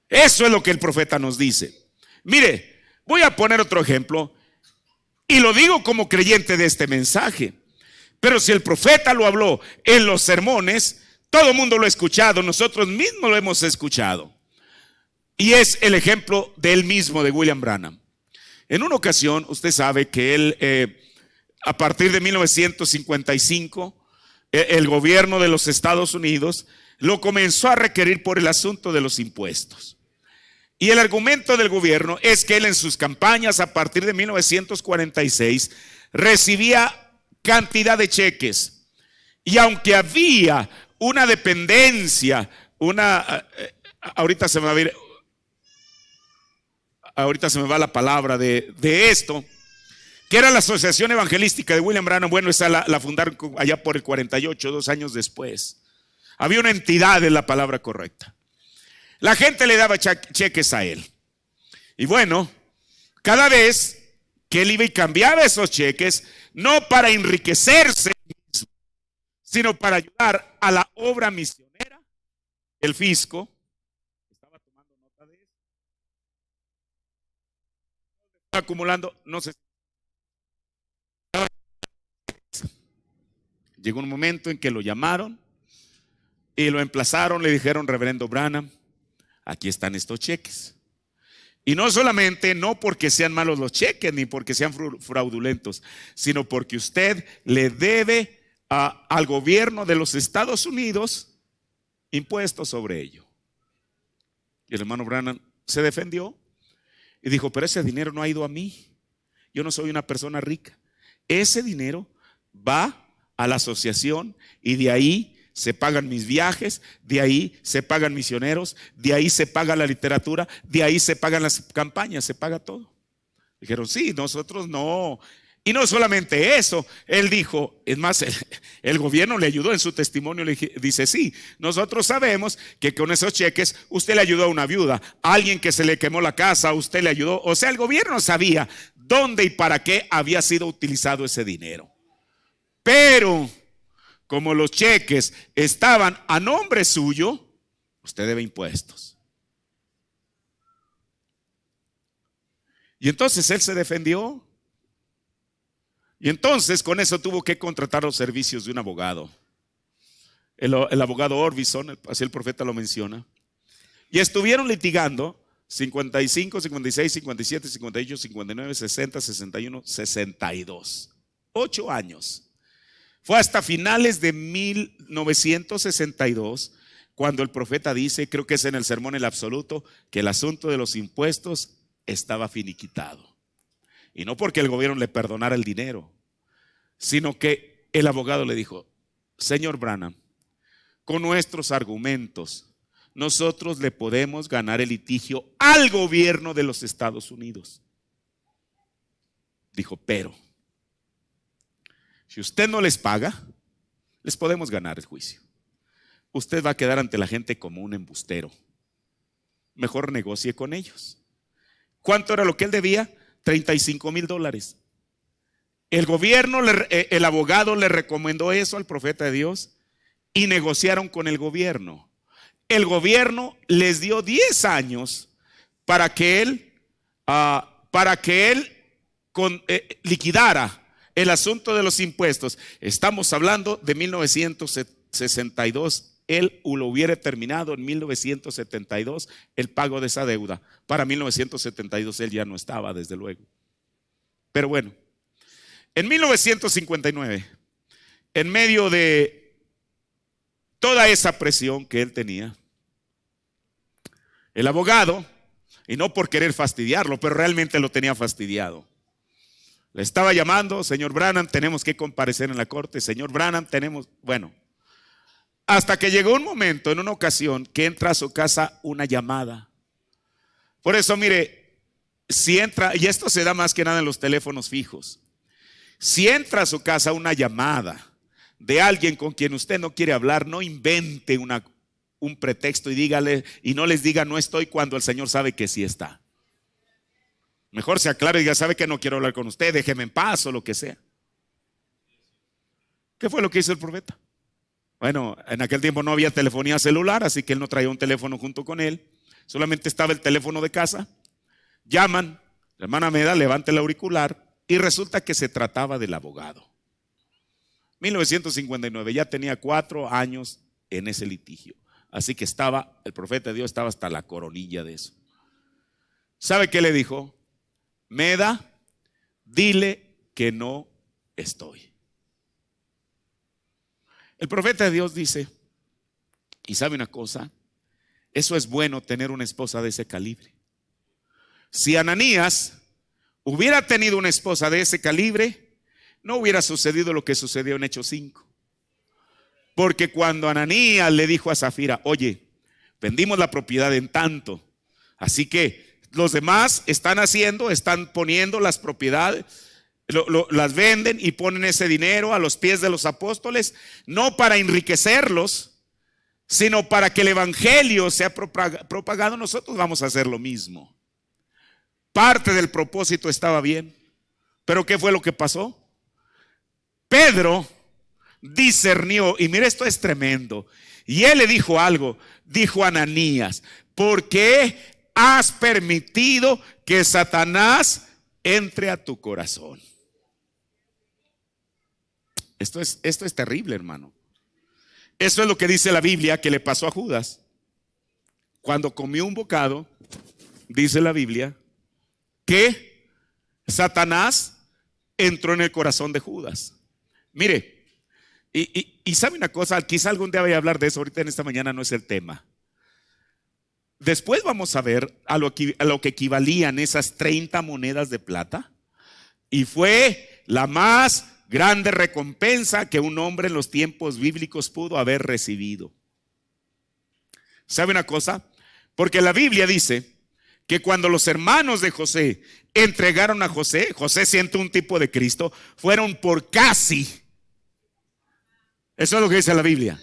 Eso es lo que el profeta nos dice. Mire, voy a poner otro ejemplo y lo digo como creyente de este mensaje. Pero si el profeta lo habló en los sermones, todo el mundo lo ha escuchado, nosotros mismos lo hemos escuchado. Y es el ejemplo del mismo de William Branham. En una ocasión, usted sabe que él, a partir de 1955, el gobierno de los Estados Unidos lo comenzó a requerir por el asunto de los impuestos. Y el argumento del gobierno es que él en sus campañas a partir de 1946 recibía cantidad de cheques. Y aunque había una dependencia, ahorita se me va la palabra de esto, que era la Asociación Evangelística de William Branham. Bueno, esa la fundaron allá por el 48, 2 años después. Había una entidad, es la palabra correcta. La gente le daba cheques a él. Y bueno, cada vez que él iba y cambiaba esos cheques, no para enriquecerse, sino para ayudar a la obra misionera, el fisco estaba tomando nota de eso, estaba acumulando, no sé. Llegó un momento en que lo llamaron y lo emplazaron, le dijeron: reverendo Branham, aquí están estos cheques. Y no solamente, no porque sean malos los cheques, ni porque sean fraudulentos, sino porque usted le debe al gobierno de los Estados Unidos impuestos sobre ello. Y el hermano Branham se defendió y dijo: pero ese dinero no ha ido a mí, yo no soy una persona rica. Ese dinero va a la asociación y de ahí se pagan mis viajes, de ahí se pagan misioneros, de ahí se paga la literatura, de ahí se pagan las campañas, se paga todo. Dijeron: sí, nosotros no. Y no solamente eso, él dijo, es más, el gobierno le ayudó en su testimonio, le dice: sí, nosotros sabemos que con esos cheques usted le ayudó a una viuda, a alguien que se le quemó la casa, usted le ayudó. O sea, el gobierno sabía dónde y para qué había sido utilizado ese dinero. Pero como los cheques estaban a nombre suyo, usted debe impuestos. Y entonces él se defendió. Y entonces con eso tuvo que contratar los servicios de un abogado. El abogado Orbison, así el profeta lo menciona. Y estuvieron litigando 55, 56, 57, 58, 59, 60, 61, 62. 8 años. Fue hasta finales de 1962 cuando el profeta dice, creo que es en el sermón El Absoluto, que el asunto de los impuestos estaba finiquitado. Y no porque el gobierno le perdonara el dinero, sino que el abogado le dijo: señor Branham, con nuestros argumentos nosotros le podemos ganar el litigio al gobierno de los Estados Unidos. Dijo: pero si usted no les paga, les podemos ganar el juicio. Usted va a quedar ante la gente como un embustero. Mejor negocie con ellos. ¿Cuánto era lo que él debía? $35,000. El gobierno, el abogado le recomendó eso al profeta de Dios y negociaron con el gobierno. el gobierno les dio 10 años para que él liquidara el asunto de los impuestos. Estamos hablando de 1962. Él lo hubiera terminado en 1972 el pago de esa deuda. Para 1972 él ya no estaba, desde luego. Pero bueno, en 1959, en medio de toda esa presión que él tenía, el abogado, y no por querer fastidiarlo, pero realmente lo tenía fastidiado, le estaba llamando: señor Branham, tenemos que comparecer en la corte, señor Branham, bueno, hasta que llegó un momento, en una ocasión, que entra a su casa una llamada. Por eso, mire, si entra, y esto se da más que nada en los teléfonos fijos, si entra a su casa una llamada de alguien con quien usted no quiere hablar, no invente un pretexto y dígale, y no les diga no estoy, cuando el Señor sabe que sí está. Mejor se aclare y diga: sabe que no quiero hablar con usted, déjeme en paz, o lo que sea. ¿Qué fue lo que hizo el profeta? Bueno, en aquel tiempo no había telefonía celular, así que él no traía un teléfono junto con él, solamente estaba el teléfono de casa. Llaman, la hermana Meda levanta el auricular y resulta que se trataba del abogado. 1959, ya tenía 4 años en ese litigio, así que el profeta de Dios estaba hasta la coronilla de eso. ¿Sabe qué le dijo? Meda, dile que no estoy. El profeta de Dios dice, y sabe una cosa, eso es bueno, tener una esposa de ese calibre. Si Ananías hubiera tenido una esposa de ese calibre, no hubiera sucedido lo que sucedió en Hechos 5. Porque cuando Ananías le dijo a Zafira: oye, vendimos la propiedad en tanto, así que los demás están poniendo las propiedades, las venden y ponen ese dinero a los pies de los apóstoles, no para enriquecerlos, sino para que el evangelio sea propagado. Nosotros vamos a hacer lo mismo. Parte del propósito estaba bien, pero ¿qué fue lo que pasó? Pedro discernió, y mira, esto es tremendo, y él le dijo algo. Dijo a Ananías: ¿por qué has permitido que Satanás entre a tu corazón? Esto es terrible, hermano. Eso es lo que dice la Biblia que le pasó a Judas. Cuando comió un bocado, dice la Biblia que Satanás entró en el corazón de Judas. Mire, y sabe una cosa, quizá algún día voy a hablar de eso, ahorita en esta mañana no es el tema. Después vamos a ver a lo que equivalían esas 30 monedas de plata, y fue la más grande recompensa que un hombre en los tiempos bíblicos pudo haber recibido. ¿Sabe una cosa? Porque la Biblia dice que cuando los hermanos de José entregaron a José siendo un tipo de Cristo, fueron por casi, eso es lo que dice la Biblia,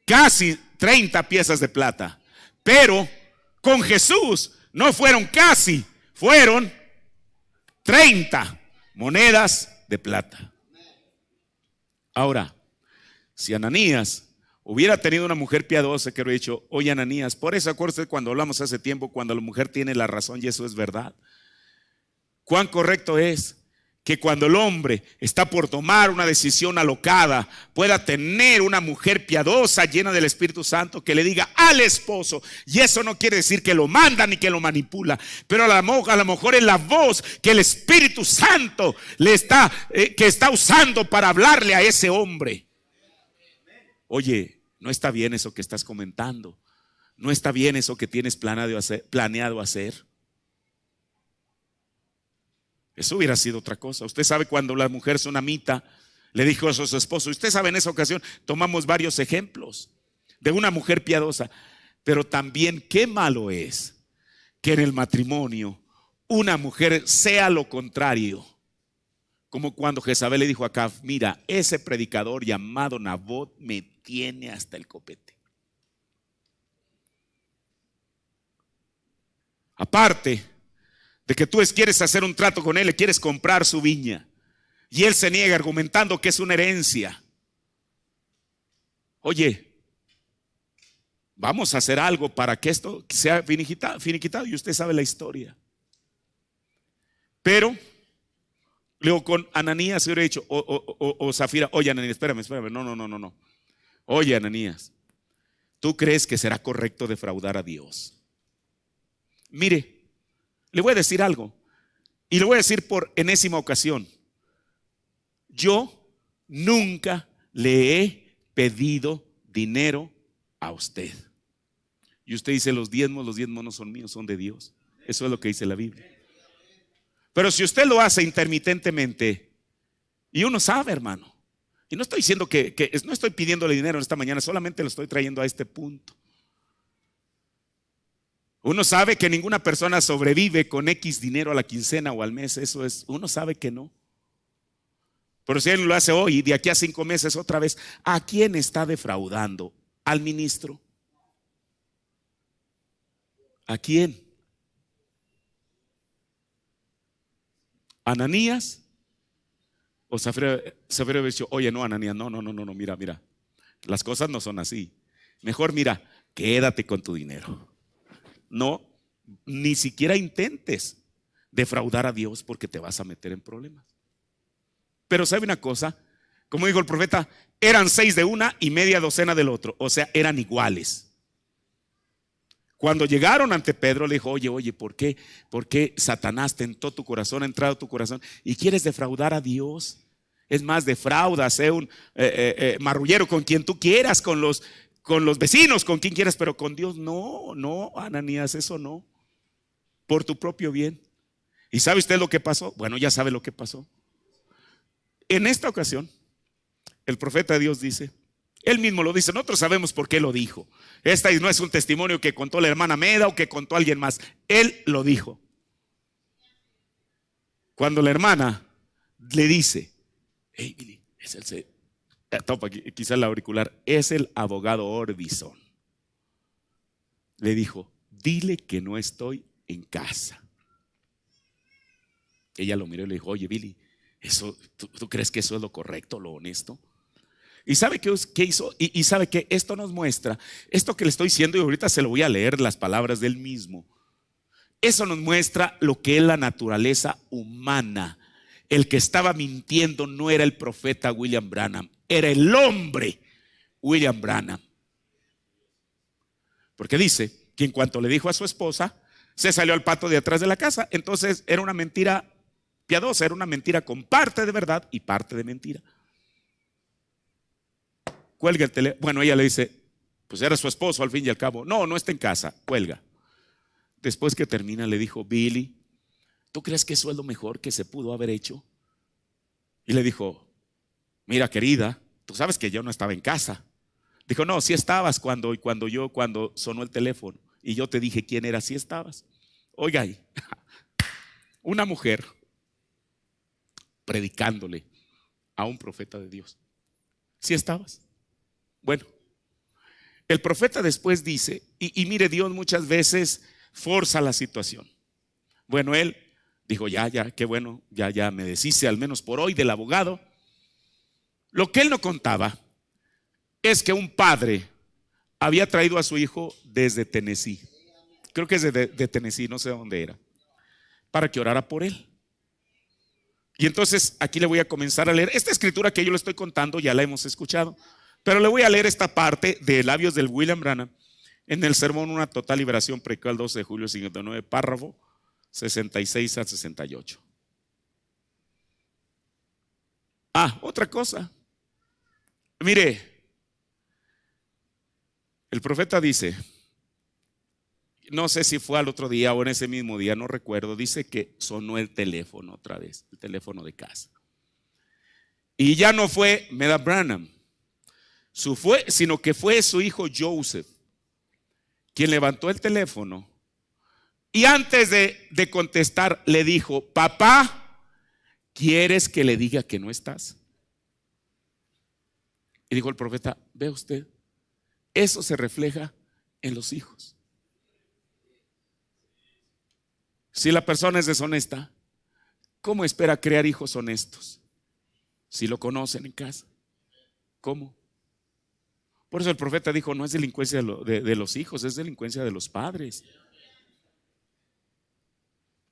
casi 30 piezas de plata. Pero con Jesús no fueron casi, fueron 30 monedas de plata. Ahora, si Ananías hubiera tenido una mujer piadosa que hubiera dicho: oye, Ananías, por eso acuérdate cuando hablamos hace tiempo, cuando la mujer tiene la razón, y eso es verdad. Cuán correcto es que cuando el hombre está por tomar una decisión alocada, pueda tener una mujer piadosa llena del Espíritu Santo que le diga al esposo. Y eso no quiere decir que lo manda ni que lo manipula, pero a lo mejor es la voz que el Espíritu Santo que está usando para hablarle a ese hombre. Oye, no está bien eso que estás comentando, no está bien eso que tienes planeado hacer. Eso hubiera sido otra cosa. Usted sabe, cuando la mujer sunamita le dijo a su esposo, usted sabe, en esa ocasión tomamos varios ejemplos de una mujer piadosa. Pero también qué malo es que en el matrimonio una mujer sea lo contrario. Como cuando Jezabel le dijo a Acab: mira, ese predicador llamado Nabot me tiene hasta el copete. Aparte de que tú quieres hacer un trato con él, le quieres comprar su viña, y él se niega argumentando que es una herencia. Oye, vamos a hacer algo para que esto sea finiquitado, y usted sabe la historia. Pero luego con Ananías se hubiera dicho, o Zafira, oye Ananías, espérame, no. Oye Ananías, ¿tú crees que será correcto defraudar a Dios? Mire, le voy a decir algo, y le voy a decir por enésima ocasión. Yo nunca le he pedido dinero a usted. Y usted dice, los diezmos no son míos, son de Dios. Eso es lo que dice la Biblia. Pero si usted lo hace intermitentemente, y uno sabe, hermano, y no estoy diciendo no estoy pidiéndole dinero esta mañana, solamente lo estoy trayendo a este punto. Uno sabe que ninguna persona sobrevive con X dinero a la quincena o al mes, uno sabe que no. Pero si él lo hace hoy y de aquí a 5 meses otra vez, ¿a quién está defraudando? ¿Al ministro? ¿A quién? ¿Ananías? O Zafira había dicho, oye, no, Ananías, no, mira, las cosas no son así. Mejor mira, quédate con tu dinero. No, ni siquiera intentes defraudar a Dios porque te vas a meter en problemas. Pero ¿sabe una cosa? Como dijo el profeta, eran 6 de una y media docena del otro. O sea, eran iguales. Cuando llegaron ante Pedro, le dijo, oye, ¿por qué Satanás tentó tu corazón, ha entrado a tu corazón y quieres defraudar a Dios? Es más, defrauda, sé un marrullero con quien tú quieras, con los vecinos, con quien quieras, pero con Dios no, Ananías, eso no. Por tu propio bien. ¿Y sabe usted lo que pasó? Bueno, ya sabe lo que pasó. En esta ocasión, el profeta de Dios dice, él mismo lo dice, nosotros sabemos por qué lo dijo. Esta no es un testimonio que contó la hermana Meda o que contó alguien más. Él lo dijo. Cuando la hermana le dice, hey Billy, quizá el auricular, es el abogado Orbison. Le dijo, dile que no estoy en casa. Ella lo miró y le dijo, oye Billy, ¿tú crees que eso es lo correcto, lo honesto? ¿Y sabe qué hizo? Y sabe que esto nos muestra, esto que le estoy diciendo, y ahorita se lo voy a leer las palabras del mismo. Eso nos muestra lo que es la naturaleza humana. El que estaba mintiendo no era el profeta William Branham, era el hombre William Branham. Porque dice que en cuanto le dijo a su esposa, se salió al patio de atrás de la casa. Entonces era una mentira piadosa, era una mentira con parte de verdad y parte de mentira. Cuelga el teléfono. Bueno, ella le dice, pues era su esposo al fin y al cabo. No está en casa, cuelga. Después que termina le dijo, Billy, ¿tú crees que eso es lo mejor que se pudo haber hecho? Y le dijo, mira querida, tú sabes que yo no estaba en casa. Dijo, no, sí estabas cuando sonó el teléfono y yo te dije quién era, sí estabas. Oiga ahí, una mujer predicándole a un profeta de Dios. ¿Sí estabas? Bueno, el profeta después dice, y mire, Dios muchas veces forza la situación. Bueno, él dijo, ya, qué bueno, ya me deshice al menos por hoy del abogado. Lo que él no contaba es que un padre había traído a su hijo desde Tennessee. Creo que es de Tennessee, no sé dónde era, para que orara por él. Y entonces aquí le voy a comenzar a leer. Esta escritura que yo le estoy contando ya la hemos escuchado, pero le voy a leer esta parte de labios del William Branham en el sermón Una Total Liberación, predicado el 12 de julio 59, párrafo 66 a 68. Otra cosa. Mire, el profeta dice, no sé si fue al otro día o en ese mismo día, no recuerdo, dice que sonó el teléfono otra vez, el teléfono de casa. Y ya no fue Meda Branham, sino que fue su hijo Joseph quien levantó el teléfono y antes de contestar le dijo, papá, ¿quieres que le diga que no estás? Y dijo el profeta, ve usted, eso se refleja en los hijos. Si la persona es deshonesta, ¿cómo espera crear hijos honestos? Si lo conocen en casa, ¿cómo? Por eso el profeta dijo, no es delincuencia de los hijos, es delincuencia de los padres.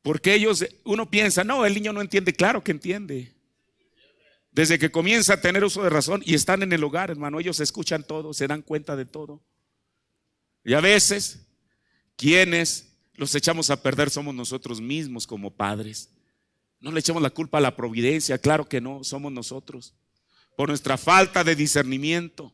Porque uno piensa, no, el niño no entiende. Claro que entiende. Desde que comienza a tener uso de razón y están en el hogar, hermano, ellos escuchan todo, se dan cuenta de todo. Y a veces, quienes los echamos a perder somos nosotros mismos como padres. No le echamos la culpa a la providencia, claro que no, somos nosotros, por nuestra falta de discernimiento.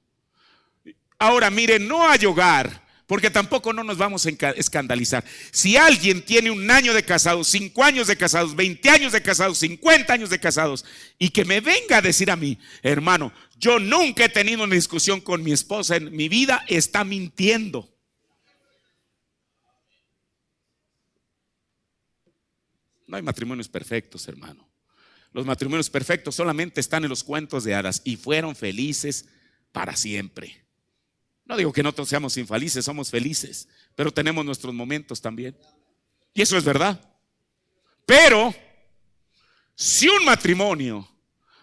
Ahora mire, no hay hogar, porque tampoco no nos vamos a escandalizar. Si alguien tiene 1 año de casados, 5 años de casados, 20 años de casados, 50 años de casados, y que me venga a decir a mí, hermano, yo nunca he tenido una discusión con mi esposa en mi vida, está mintiendo. No hay matrimonios perfectos, hermano. Los matrimonios perfectos solamente están en los cuentos de hadas y fueron felices para siempre. No digo que nosotros seamos infelices, somos felices, pero tenemos nuestros momentos también. Y eso es verdad. Pero si un matrimonio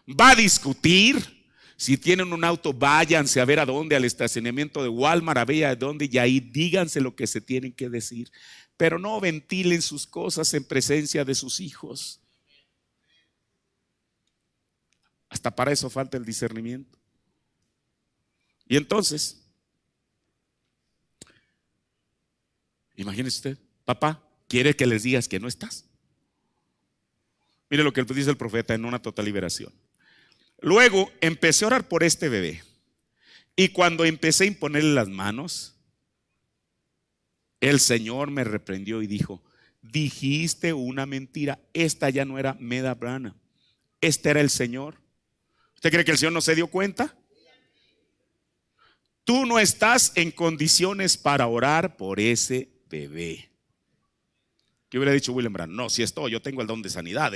va a discutir, si tienen un auto, váyanse a ver a dónde, al estacionamiento de Walmart, a ver a dónde, y ahí díganse lo que se tienen que decir. Pero no ventilen sus cosas en presencia de sus hijos. Hasta para eso falta el discernimiento. Y entonces, imagínese usted, papá, ¿quiere que les digas que no estás? Mire lo que dice el profeta en una total liberación. Luego empecé a orar por este bebé. Y cuando empecé a imponerle las manos, el Señor me reprendió y dijo, dijiste una mentira. Esta ya no era Meda Branham, este era el Señor. ¿Usted cree que el Señor no se dio cuenta? Tú no estás en condiciones para orar por ese bebé. ¿Qué hubiera dicho William Branham? No, si estoy, yo tengo el don de sanidad.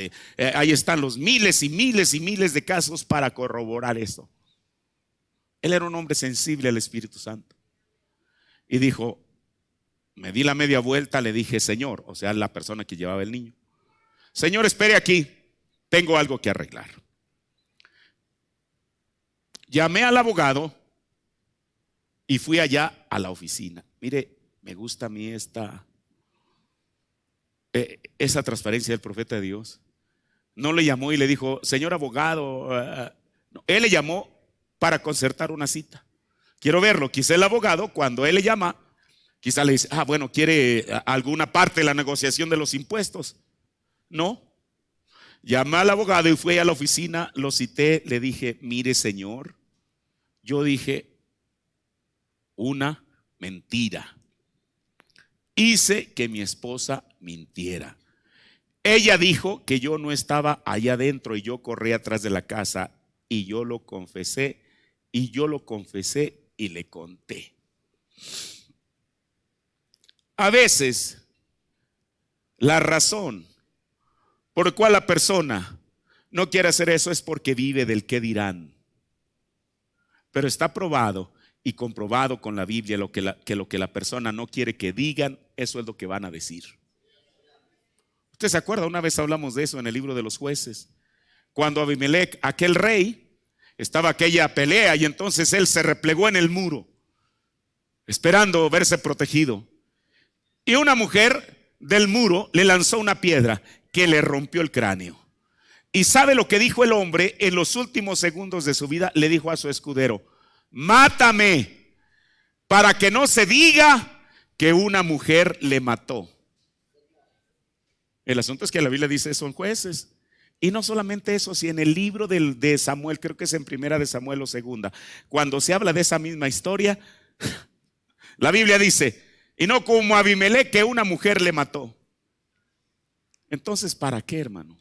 Ahí están los miles y miles y miles de casos para corroborar eso. Él era un hombre sensible al Espíritu Santo. Y dijo, me di la media vuelta, le dije, Señor, o sea, la persona que llevaba el niño, Señor, espere aquí, tengo algo que arreglar. Llamé al abogado y fui allá a la oficina. Mire, me gusta a mí esa transparencia del profeta de Dios. No le llamó y le dijo, señor abogado, no, él le llamó para concertar una cita. Quiero verlo. Quizá el abogado, cuando él le llama, quizá le dice, bueno, quiere alguna parte de la negociación de los impuestos. No. Llamé al abogado y fui a la oficina, lo cité, le dije, mire señor, yo dije una mentira. Hice que mi esposa mintiera. Ella dijo que yo no estaba allá adentro y yo corrí atrás de la casa y yo lo confesé y le conté. A veces la razón por la cual la persona no quiere hacer eso es porque vive del qué dirán. Pero está probado y comprobado con la Biblia que lo que la persona no quiere que digan, eso es lo que van a decir. ¿Usted se acuerda? Una vez hablamos de eso en el libro de los jueces. Cuando Abimelech, aquel rey, estaba aquella pelea y entonces él se replegó en el muro, esperando verse protegido. Y una mujer del muro le lanzó una piedra que le rompió el cráneo. ¿Y sabe lo que dijo el hombre en los últimos segundos de su vida? Le dijo a su escudero, mátame para que no se diga que una mujer le mató. El asunto es que la Biblia dice eso en Jueces. Y no solamente eso, si en el libro de Samuel, creo que es en Primera de Samuel o Segunda, cuando se habla de esa misma historia, la Biblia dice, y no como Abimelech que una mujer le mató. Entonces, ¿para qué, hermano?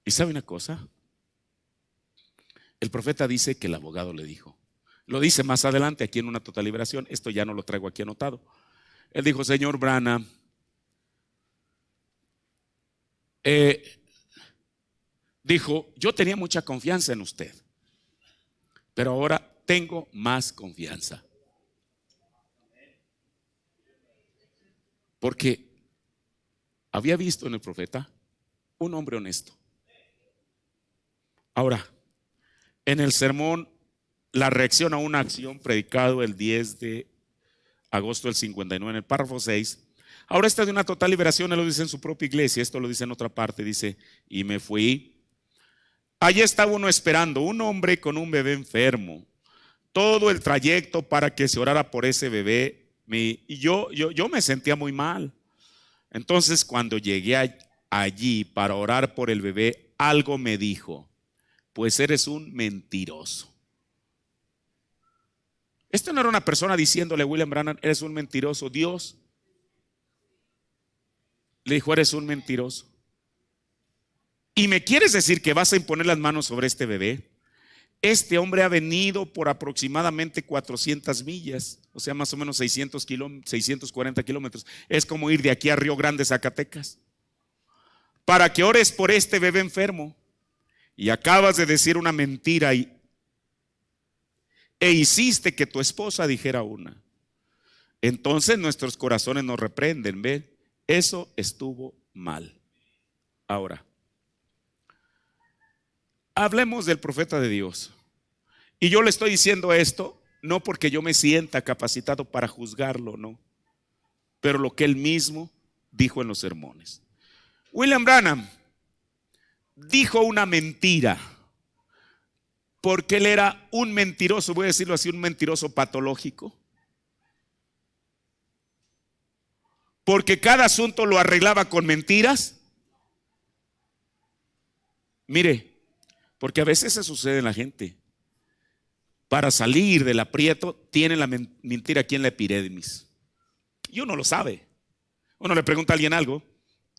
¿Y sabe una cosa? El profeta dice que el abogado le dijo. Lo dice más adelante aquí en una total liberación. Esto ya no lo traigo aquí anotado. Él dijo, señor Branham, dijo, yo tenía mucha confianza en usted, pero ahora tengo más confianza. Porque había visto en el profeta un hombre honesto. Ahora, en el sermón la reacción a una acción predicado el 10 de agosto del 59 en el párrafo 6. Ahora está de una total liberación, él lo dice en su propia iglesia, esto lo dice en otra parte, dice, y me fui. Allí estaba uno esperando, un hombre con un bebé enfermo. Todo el trayecto para que se orara por ese bebé, y yo me sentía muy mal. Entonces cuando llegué allí para orar por el bebé, algo me dijo, pues eres un mentiroso. Esto no era una persona diciéndole a William Branham, eres un mentiroso. Dios le dijo, eres un mentiroso. ¿Y me quieres decir que vas a imponer las manos sobre este bebé? Este hombre ha venido por aproximadamente 400 millas, o sea, más o menos 640 kilómetros. Es como ir de aquí a Río Grande, Zacatecas, para que ores por este bebé enfermo. Y acabas de decir una mentira e hiciste que tu esposa dijera una. Entonces nuestros corazones nos reprenden, ¿ven? Eso estuvo mal. Ahora, hablemos del profeta de Dios. Y yo le estoy diciendo esto no porque yo me sienta capacitado para juzgarlo, no, pero lo que él mismo dijo en los sermones. William Branham dijo una mentira porque él era un mentiroso, voy a decirlo así, un mentiroso patológico. Porque cada asunto lo arreglaba con mentiras. Mire, porque a veces se sucede en la gente. Para salir del aprieto tiene la mentira aquí en la epidermis. Y uno lo sabe. Uno le pregunta a alguien algo,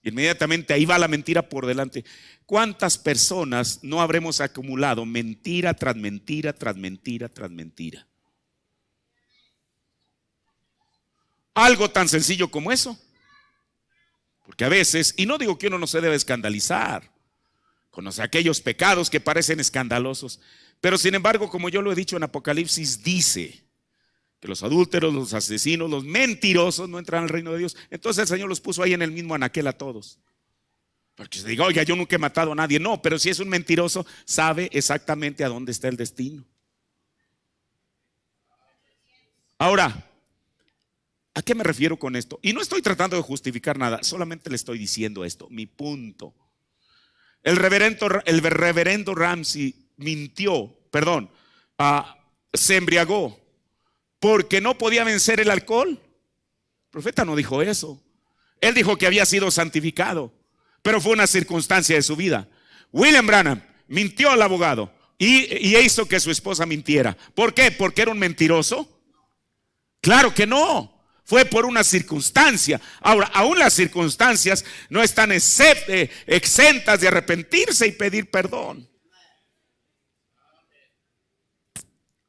inmediatamente ahí va la mentira por delante. ¿Cuántas personas no habremos acumulado mentira tras mentira, tras mentira, tras mentira? Algo tan sencillo como eso. Porque a veces, y no digo que uno no se debe escandalizar, conoce aquellos pecados que parecen escandalosos, pero sin embargo, como yo lo he dicho en Apocalipsis, dice que los adúlteros, los asesinos, los mentirosos no entran al reino de Dios. Entonces el Señor los puso ahí en el mismo anaquel a todos. Porque se diga, oiga, yo nunca he matado a nadie. No, pero si es un mentiroso, sabe exactamente a dónde está el destino. Ahora, ¿a qué me refiero con esto? Y no estoy tratando de justificar nada, solamente le estoy diciendo esto, mi punto. El reverendo Ramsey se embriagó porque no podía vencer el alcohol. El profeta no dijo eso. Él dijo que había sido santificado, pero fue una circunstancia de su vida. William Branham mintió al abogado y hizo que su esposa mintiera. ¿Por qué? ¿Porque era un mentiroso? Claro que no. Fue por una circunstancia. Ahora, aún las circunstancias no están exentas de arrepentirse y pedir perdón.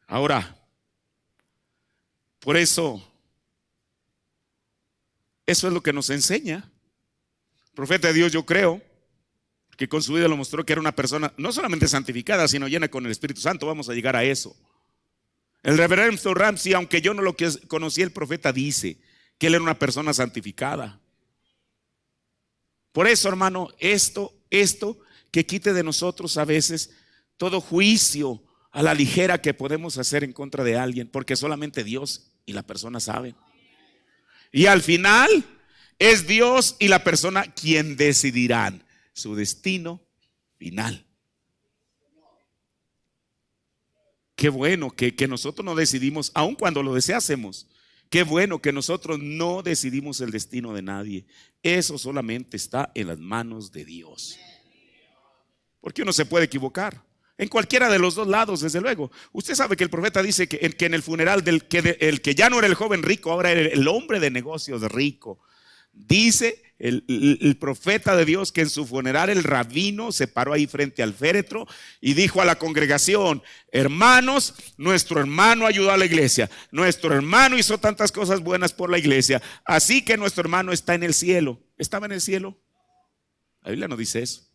Ahora, por eso es lo que nos enseña. El profeta de Dios, yo creo, que con su vida lo mostró que era una persona no solamente santificada, sino llena con el Espíritu Santo. Vamos a llegar a eso. El reverendo Ramsey, aunque yo no lo conocí, el profeta dice que él era una persona santificada. Por eso, hermano, esto que quite de nosotros a veces todo juicio a la ligera que podemos hacer en contra de alguien, porque solamente Dios y la persona saben. Y al final es Dios y la persona quien decidirán su destino final. Qué bueno que nosotros no decidimos, aun cuando lo deseásemos. Qué bueno que nosotros no decidimos el destino de nadie. Eso solamente está en las manos de Dios. Porque uno se puede equivocar en cualquiera de los dos lados, desde luego. Usted sabe que el profeta dice que en el funeral el que ya no era el joven rico, ahora era el hombre de negocios rico. Dice el profeta de Dios que en su funeral el rabino se paró ahí frente al féretro y dijo a la congregación: hermanos, nuestro hermano ayudó a la iglesia, nuestro hermano hizo tantas cosas buenas por la iglesia, así que nuestro hermano está en el cielo. ¿Estaba en el cielo? La Biblia no dice eso.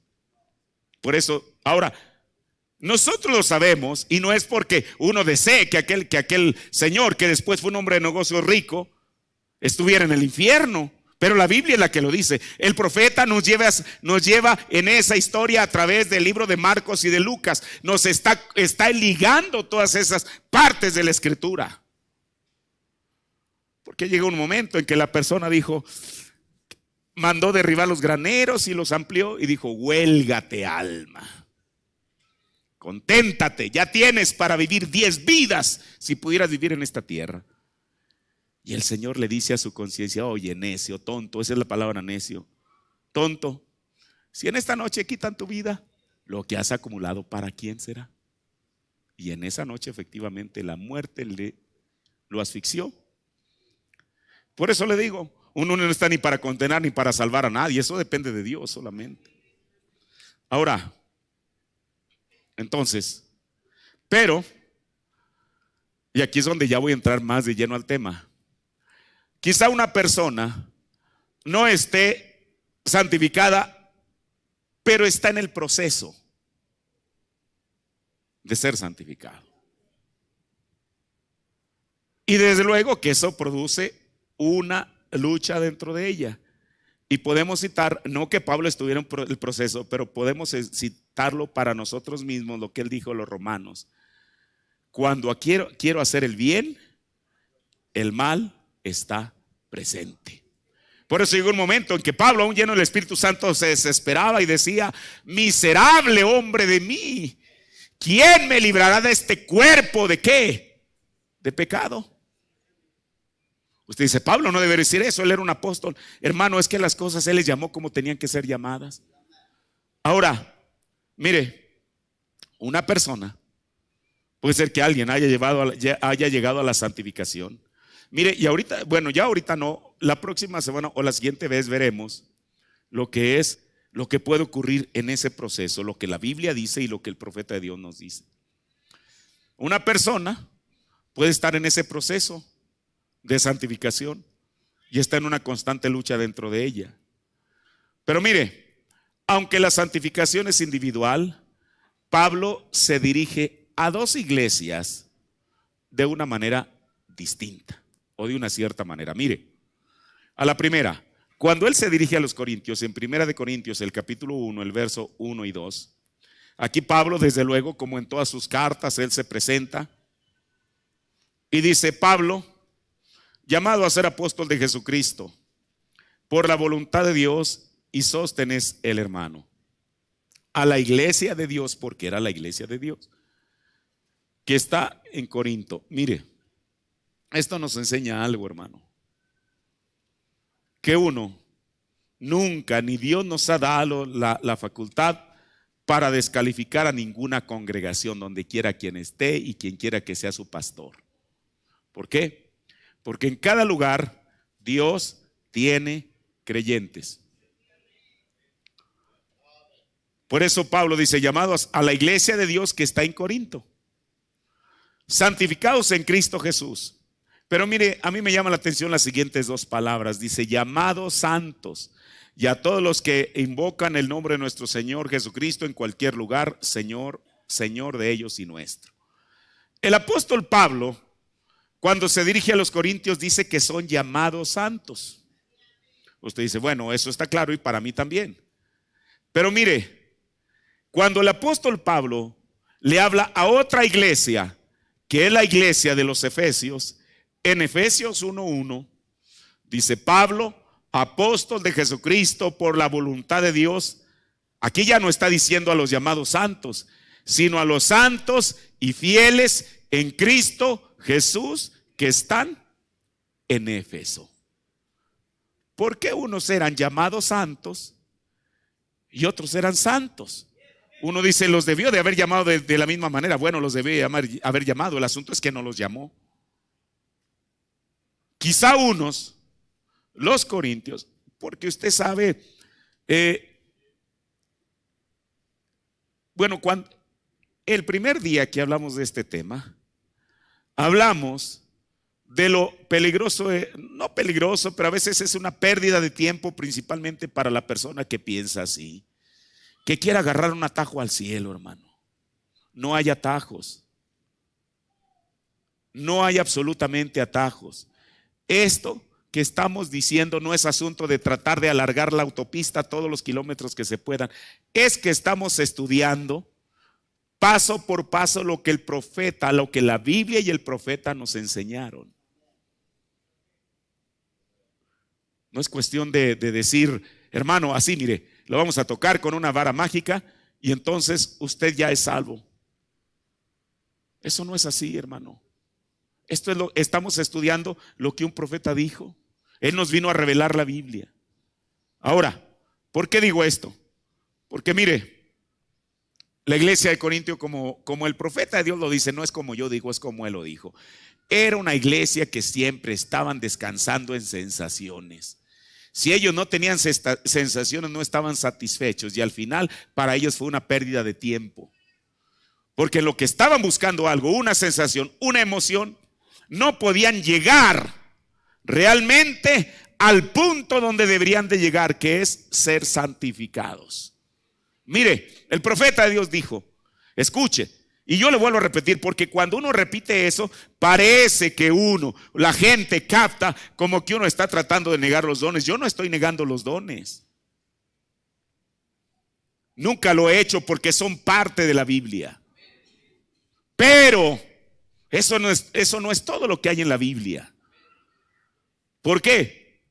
Por eso, ahora, nosotros lo sabemos, y no es porque uno desee que aquel señor que después fue un hombre de negocio rico estuviera en el infierno. Pero la Biblia es la que lo dice. El profeta nos lleva en esa historia a través del libro de Marcos y de Lucas. Nos está ligando todas esas partes de la escritura. Porque llegó un momento en que la persona mandó derribar los graneros y los amplió y dijo: huélgate, alma, conténtate, ya tienes para vivir 10 vidas si pudieras vivir en esta tierra. Y el Señor le dice a su conciencia: oye, necio, tonto, esa es la palabra, necio, tonto, si en esta noche quitan tu vida, lo que has acumulado, ¿para quién será? Y en esa noche efectivamente la muerte lo asfixió. Por eso le digo, uno no está ni para condenar ni para salvar a nadie, eso depende de Dios solamente. Ahora, entonces, pero, y aquí es donde ya voy a entrar más de lleno al tema. Quizá una persona no esté santificada, pero está en el proceso de ser santificado. Y desde luego que eso produce una lucha dentro de ella. Y podemos citar, no que Pablo estuviera en el proceso, pero podemos citarlo para nosotros mismos, lo que él dijo a los romanos: cuando quiero hacer el bien, el mal está presente. Por eso llegó un momento en que Pablo, aún lleno del Espíritu Santo, se desesperaba y decía: miserable hombre de mí, ¿quién me librará de este cuerpo? ¿De qué? De pecado. Usted dice: Pablo no debe decir eso, él era un apóstol. Hermano, es que las cosas él les llamó como tenían que ser llamadas. Ahora, mire, una persona, puede ser que alguien haya llegado a la santificación. Mire, y ahorita, bueno, ya ahorita no, la próxima semana o la siguiente vez veremos lo que puede ocurrir en ese proceso, lo que la Biblia dice y lo que el profeta de Dios nos dice. Una persona puede estar en ese proceso de santificación y está en una constante lucha dentro de ella. Pero mire, aunque la santificación es individual, Pablo se dirige a 2 iglesias de una manera distinta o de una cierta manera. Mire, a la primera, cuando él se dirige a los corintios, en 1 de Corintios, el capítulo 1, el verso 1 y 2, aquí Pablo, desde luego, como en todas sus cartas, él se presenta y dice: Pablo, llamado a ser apóstol de Jesucristo, por la voluntad de Dios, y Sóstenes el hermano, a la iglesia de Dios, porque era la iglesia de Dios, que está en Corinto. Mire, esto nos enseña algo, hermano, que uno nunca, ni Dios nos ha dado la facultad para descalificar a ninguna congregación, donde quiera quien esté y quien quiera que sea su pastor. ¿Por qué? Porque en cada lugar Dios tiene creyentes. Por eso Pablo dice: llamados a la iglesia de Dios que está en Corinto, santificados en Cristo Jesús. Pero mire, a mí me llama la atención las siguientes 2 palabras. Dice: llamados santos, y a todos los que invocan el nombre de nuestro Señor Jesucristo en cualquier lugar, Señor, Señor de ellos y nuestro. El apóstol Pablo, cuando se dirige a los corintios, dice que son llamados santos. Usted dice: bueno, eso está claro y para mí también. Pero mire, cuando el apóstol Pablo le habla a otra iglesia, que es la iglesia de los Efesios, en Efesios 1:1, dice: Pablo, apóstol de Jesucristo por la voluntad de Dios. Aquí ya no está diciendo a los llamados santos, sino a los santos y fieles en Cristo Jesús que están en Éfeso. ¿Por qué unos eran llamados santos y otros eran santos? Uno dice: los debió de haber llamado de la misma manera. Bueno, los debió haber llamado. El asunto es que no los llamó. Quizá unos, los corintios, porque usted sabe, bueno, cuando el primer día que hablamos de este tema, hablamos de lo peligroso, no peligroso, pero a veces es una pérdida de tiempo, principalmente para la persona que piensa así, que quiere agarrar un atajo al cielo, hermano. No hay atajos. No hay absolutamente atajos. Esto que estamos diciendo no es asunto de tratar de alargar la autopista todos los kilómetros que se puedan. Es que estamos estudiando paso por paso lo que el profeta, lo que la Biblia y el profeta nos enseñaron. No es cuestión de decir, hermano, así mire, lo vamos a tocar con una vara mágica y entonces usted ya es salvo. Eso no es así, hermano. Estamos estudiando lo que un profeta dijo. Él nos vino a revelar la Biblia. Ahora, ¿por qué digo esto? Porque mire, la iglesia de Corintio, como el profeta de Dios lo dice, no es como yo digo, es como él lo dijo. Era una iglesia que siempre estaban descansando en sensaciones. Si ellos no tenían sensaciones, no estaban satisfechos, y al final para ellos fue una pérdida de tiempo. Porque lo que estaban buscando algo, una sensación, una emoción, no podían llegar realmente al punto donde deberían de llegar, que es ser santificados. Mire, el profeta de Dios dijo, escuche, y yo le vuelvo a repetir, porque cuando uno repite eso, parece que la gente capta como que uno está tratando de negar los dones. Yo no estoy negando los dones. Nunca lo he hecho porque son parte de la Biblia. Pero eso no es todo lo que hay en la Biblia. ¿Por qué?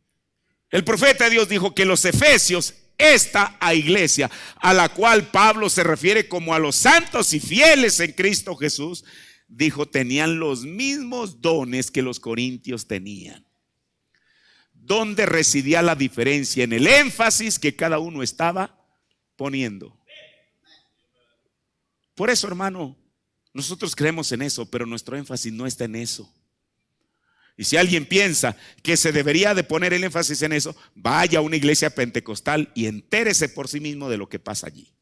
El profeta de Dios dijo que los efesios, esta iglesia a la cual Pablo se refiere como a los santos y fieles en Cristo Jesús, dijo, tenían los mismos dones que los corintios tenían. ¿Dónde residía la diferencia? En el énfasis que cada uno estaba poniendo. Por eso, hermano, nosotros creemos en eso, pero nuestro énfasis no está en eso. Y si alguien piensa que se debería de poner el énfasis en eso, vaya a una iglesia pentecostal y entérese por sí mismo de lo que pasa allí.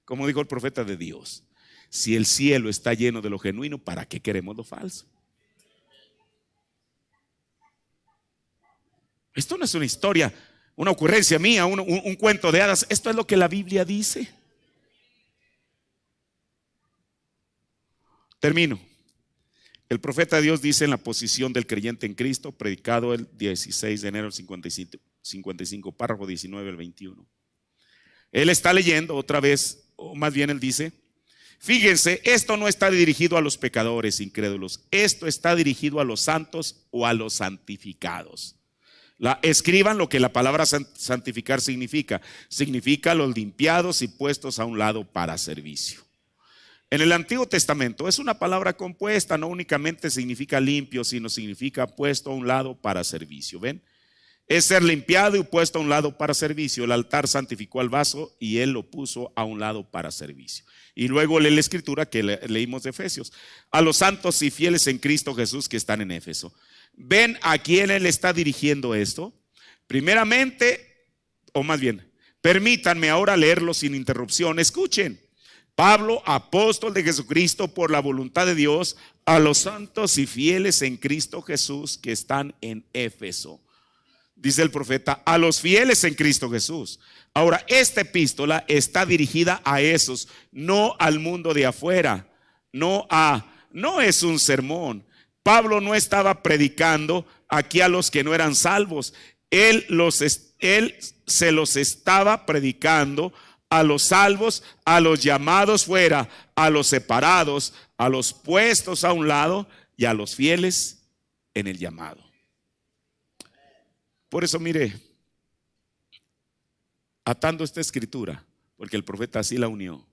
Como dijo el profeta de Dios, si el cielo está lleno de lo genuino, ¿para qué queremos lo falso? Esto no es una historia, una ocurrencia mía, un cuento de hadas. Esto es lo que la Biblia dice. Termino. El profeta de Dios dice en la posición del creyente en Cristo, predicado el 16 de enero del 55, párrafo 19 al 21. Él está leyendo otra vez, o más bien él dice, fíjense, esto no está dirigido a los pecadores incrédulos, esto está dirigido a los santos o a los santificados. Escriban lo que la palabra santificar significa. Significa los limpiados y puestos a un lado para servicio. En el Antiguo Testamento es una palabra compuesta, no únicamente significa limpio, sino significa puesto a un lado para servicio. ¿Ven? Es ser limpiado y puesto a un lado para servicio. El altar santificó al vaso y él lo puso a un lado para servicio. Y luego lee la escritura que leímos de Efesios. A los santos y fieles en Cristo Jesús que están en Éfeso. ¿Ven a quién él está dirigiendo esto? Primeramente, o más bien, permítanme ahora leerlo sin interrupción. Escuchen. Pablo, apóstol de Jesucristo por la voluntad de Dios, a los santos y fieles en Cristo Jesús que están en Éfeso. Dice el profeta, a los fieles en Cristo Jesús. Ahora, esta epístola está dirigida a esos, no al mundo de afuera. No es un sermón. Pablo no estaba predicando aquí a los que no eran salvos. Él se los estaba predicando a los salvos, a los llamados fuera, a los separados, a los puestos a un lado y a los fieles en el llamado. Por eso mire, atando esta escritura, porque el profeta así la unió,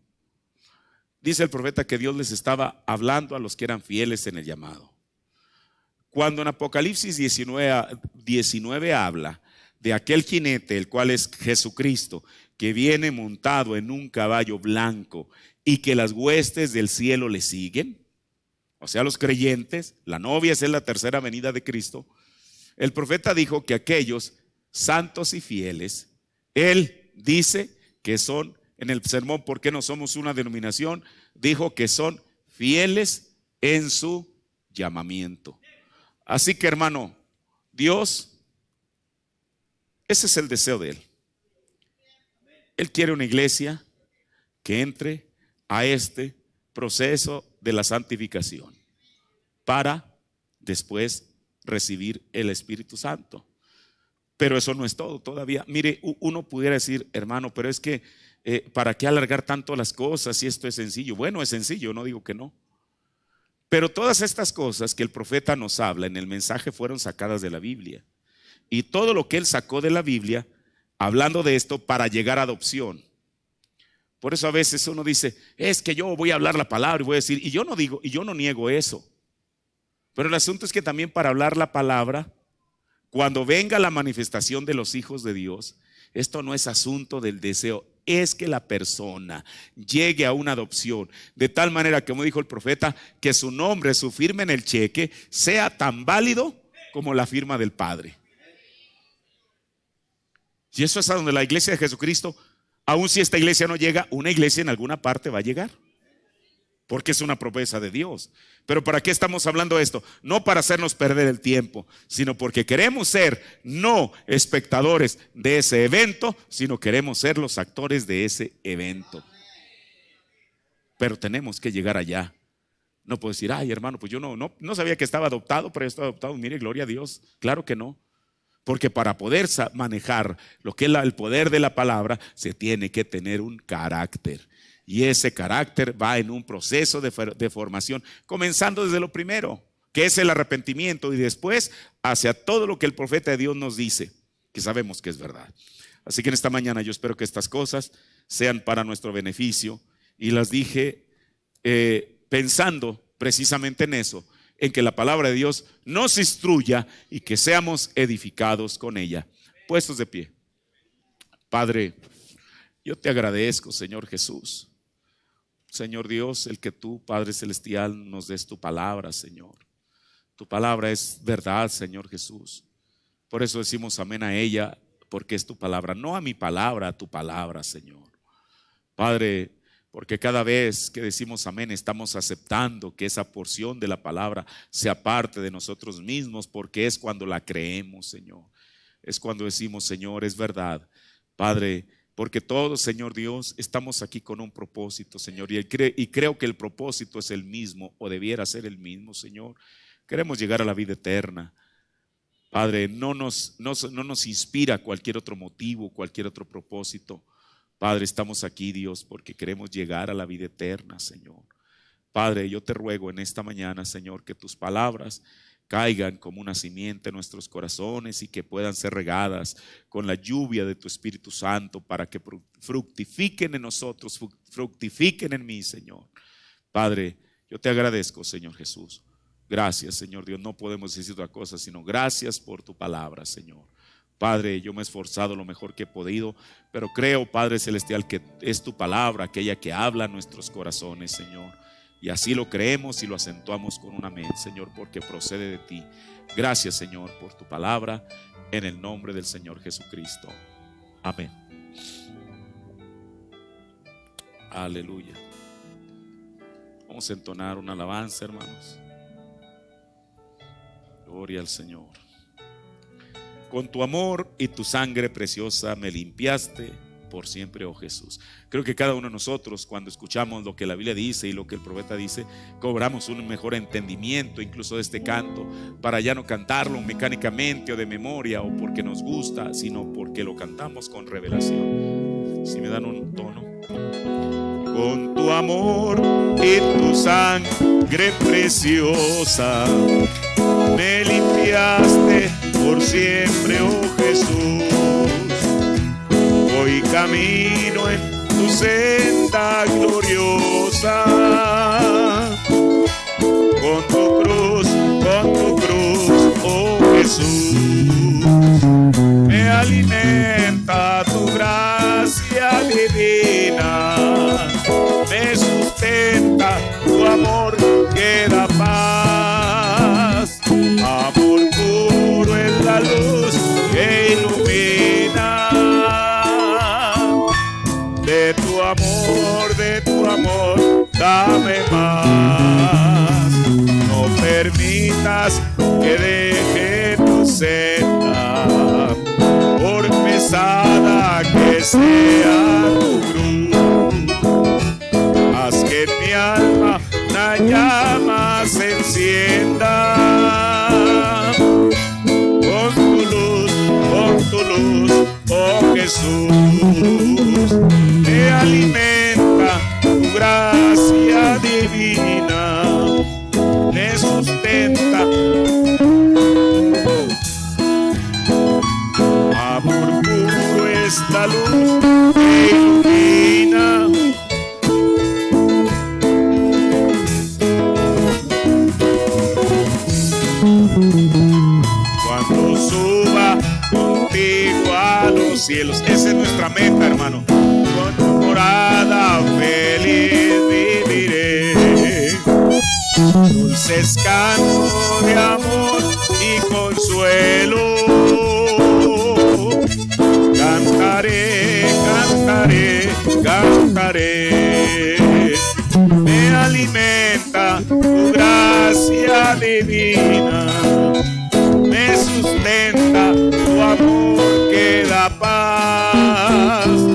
dice el profeta que Dios les estaba hablando a los que eran fieles en el llamado. Cuando en Apocalipsis 19 habla de aquel jinete, el cual es Jesucristo, que viene montado en un caballo blanco y que las huestes del cielo le siguen, o sea, los creyentes, la novia es la tercera venida de Cristo. El profeta dijo que aquellos santos y fieles, él dice que son, en el sermón ¿por qué no somos una denominación?, dijo que son fieles en su llamamiento. Así que, hermano, Dios, ese es el deseo de Él. Él quiere una iglesia que entre a este proceso de la santificación para después recibir el Espíritu Santo. Pero eso no es todo todavía. Mire, uno pudiera decir, hermano, pero es que ¿para qué alargar tanto las cosas si esto es sencillo? Bueno, es sencillo, no digo que no. Pero todas estas cosas que el profeta nos habla en el mensaje fueron sacadas de la Biblia. Y todo lo que él sacó de la Biblia, hablando de esto, para llegar a adopción. Por eso a veces uno dice, es que yo voy a hablar la palabra y voy a decir, y yo no digo, y yo no niego eso. Pero el asunto es que también para hablar la palabra, cuando venga la manifestación de los hijos de Dios, esto no es asunto del deseo, es que la persona llegue a una adopción de tal manera, como dijo el profeta, que su nombre, su firma en el cheque sea tan válido como la firma del Padre. Y eso es a donde la iglesia de Jesucristo, aun si esta iglesia no llega, una iglesia en alguna parte va a llegar, porque es una promesa de Dios. Pero ¿para qué estamos hablando de esto? No para hacernos perder el tiempo, sino porque queremos ser no espectadores de ese evento, sino queremos ser los actores de ese evento. Pero tenemos que llegar allá. No puedo decir, ay hermano, pues yo no sabía que estaba adoptado, pero estoy adoptado. Mire, gloria a Dios. Claro que no. Porque para poder manejar lo que es el poder de la palabra, se tiene que tener un carácter. Y ese carácter va en un proceso de formación, comenzando desde lo primero, que es el arrepentimiento, y después hacia todo lo que el profeta de Dios nos dice, que sabemos que es verdad. Así que en esta mañana yo espero que estas cosas sean para nuestro beneficio, y las dije pensando precisamente en eso, en que la palabra de Dios nos instruya y que seamos edificados con ella. Puestos de pie. Padre, yo te agradezco, Señor Jesús. Señor Dios, el que tú, Padre Celestial, nos des tu palabra, Señor. Tu palabra es verdad, Señor Jesús. Por eso decimos amén a ella, porque es tu palabra, no a mi palabra, a tu palabra, Señor. Padre, porque cada vez que decimos amén, estamos aceptando que esa porción de la palabra sea parte de nosotros mismos, porque es cuando la creemos, Señor. Es cuando decimos, Señor, es verdad. Padre, porque todos, Señor Dios, estamos aquí con un propósito, Señor, y creo que el propósito es el mismo, o debiera ser el mismo, Señor. Queremos llegar a la vida eterna. Padre, no nos inspira cualquier otro motivo, cualquier otro propósito. Padre, estamos aquí, Dios, porque queremos llegar a la vida eterna, Señor. Padre, yo te ruego en esta mañana, Señor, que tus palabras caigan como una simiente en nuestros corazones y que puedan ser regadas con la lluvia de tu Espíritu Santo para que fructifiquen en nosotros, fructifiquen en mí, Señor. Padre, yo te agradezco, Señor Jesús. Gracias, Señor Dios. No podemos decir otra cosa, sino gracias por tu palabra, Señor. Padre, yo me he esforzado lo mejor que he podido, pero creo, Padre Celestial, que es tu palabra aquella que habla en nuestros corazones, Señor. Y así lo creemos y lo acentuamos con un amén, Señor, porque procede de ti. Gracias, Señor, por tu palabra, en el nombre del Señor Jesucristo. Amén. Aleluya. Vamos a entonar una alabanza, hermanos. Gloria al Señor. Con tu amor y tu sangre preciosa me limpiaste por siempre, oh Jesús. Creo que cada uno de nosotros, cuando escuchamos lo que la Biblia dice y lo que el profeta dice, cobramos un mejor entendimiento incluso de este canto, para ya no cantarlo mecánicamente o de memoria o porque nos gusta, sino porque lo cantamos con revelación. Si me dan un tono. Con tu amor y tu sangre preciosa me limpiaste por siempre, oh Jesús. Hoy camino en tu senda gloriosa. Con tu cruz, oh Jesús. Me alimenta tu gracia divina. Me sustenta tu amor que da paz. Amor puro es la luz que ilumina. De tu amor, dame más. No permitas que deje tu senda, por pesada que sea tu cruz. Haz que en mi alma una llama se encienda. cielos. Esa es nuestra meta, hermano. Con tu morada feliz viviré. Dulces cantos de amor y consuelo. Cantaré, cantaré, cantaré. Me alimenta tu gracia divina. Me sustenta tu amor que da paz.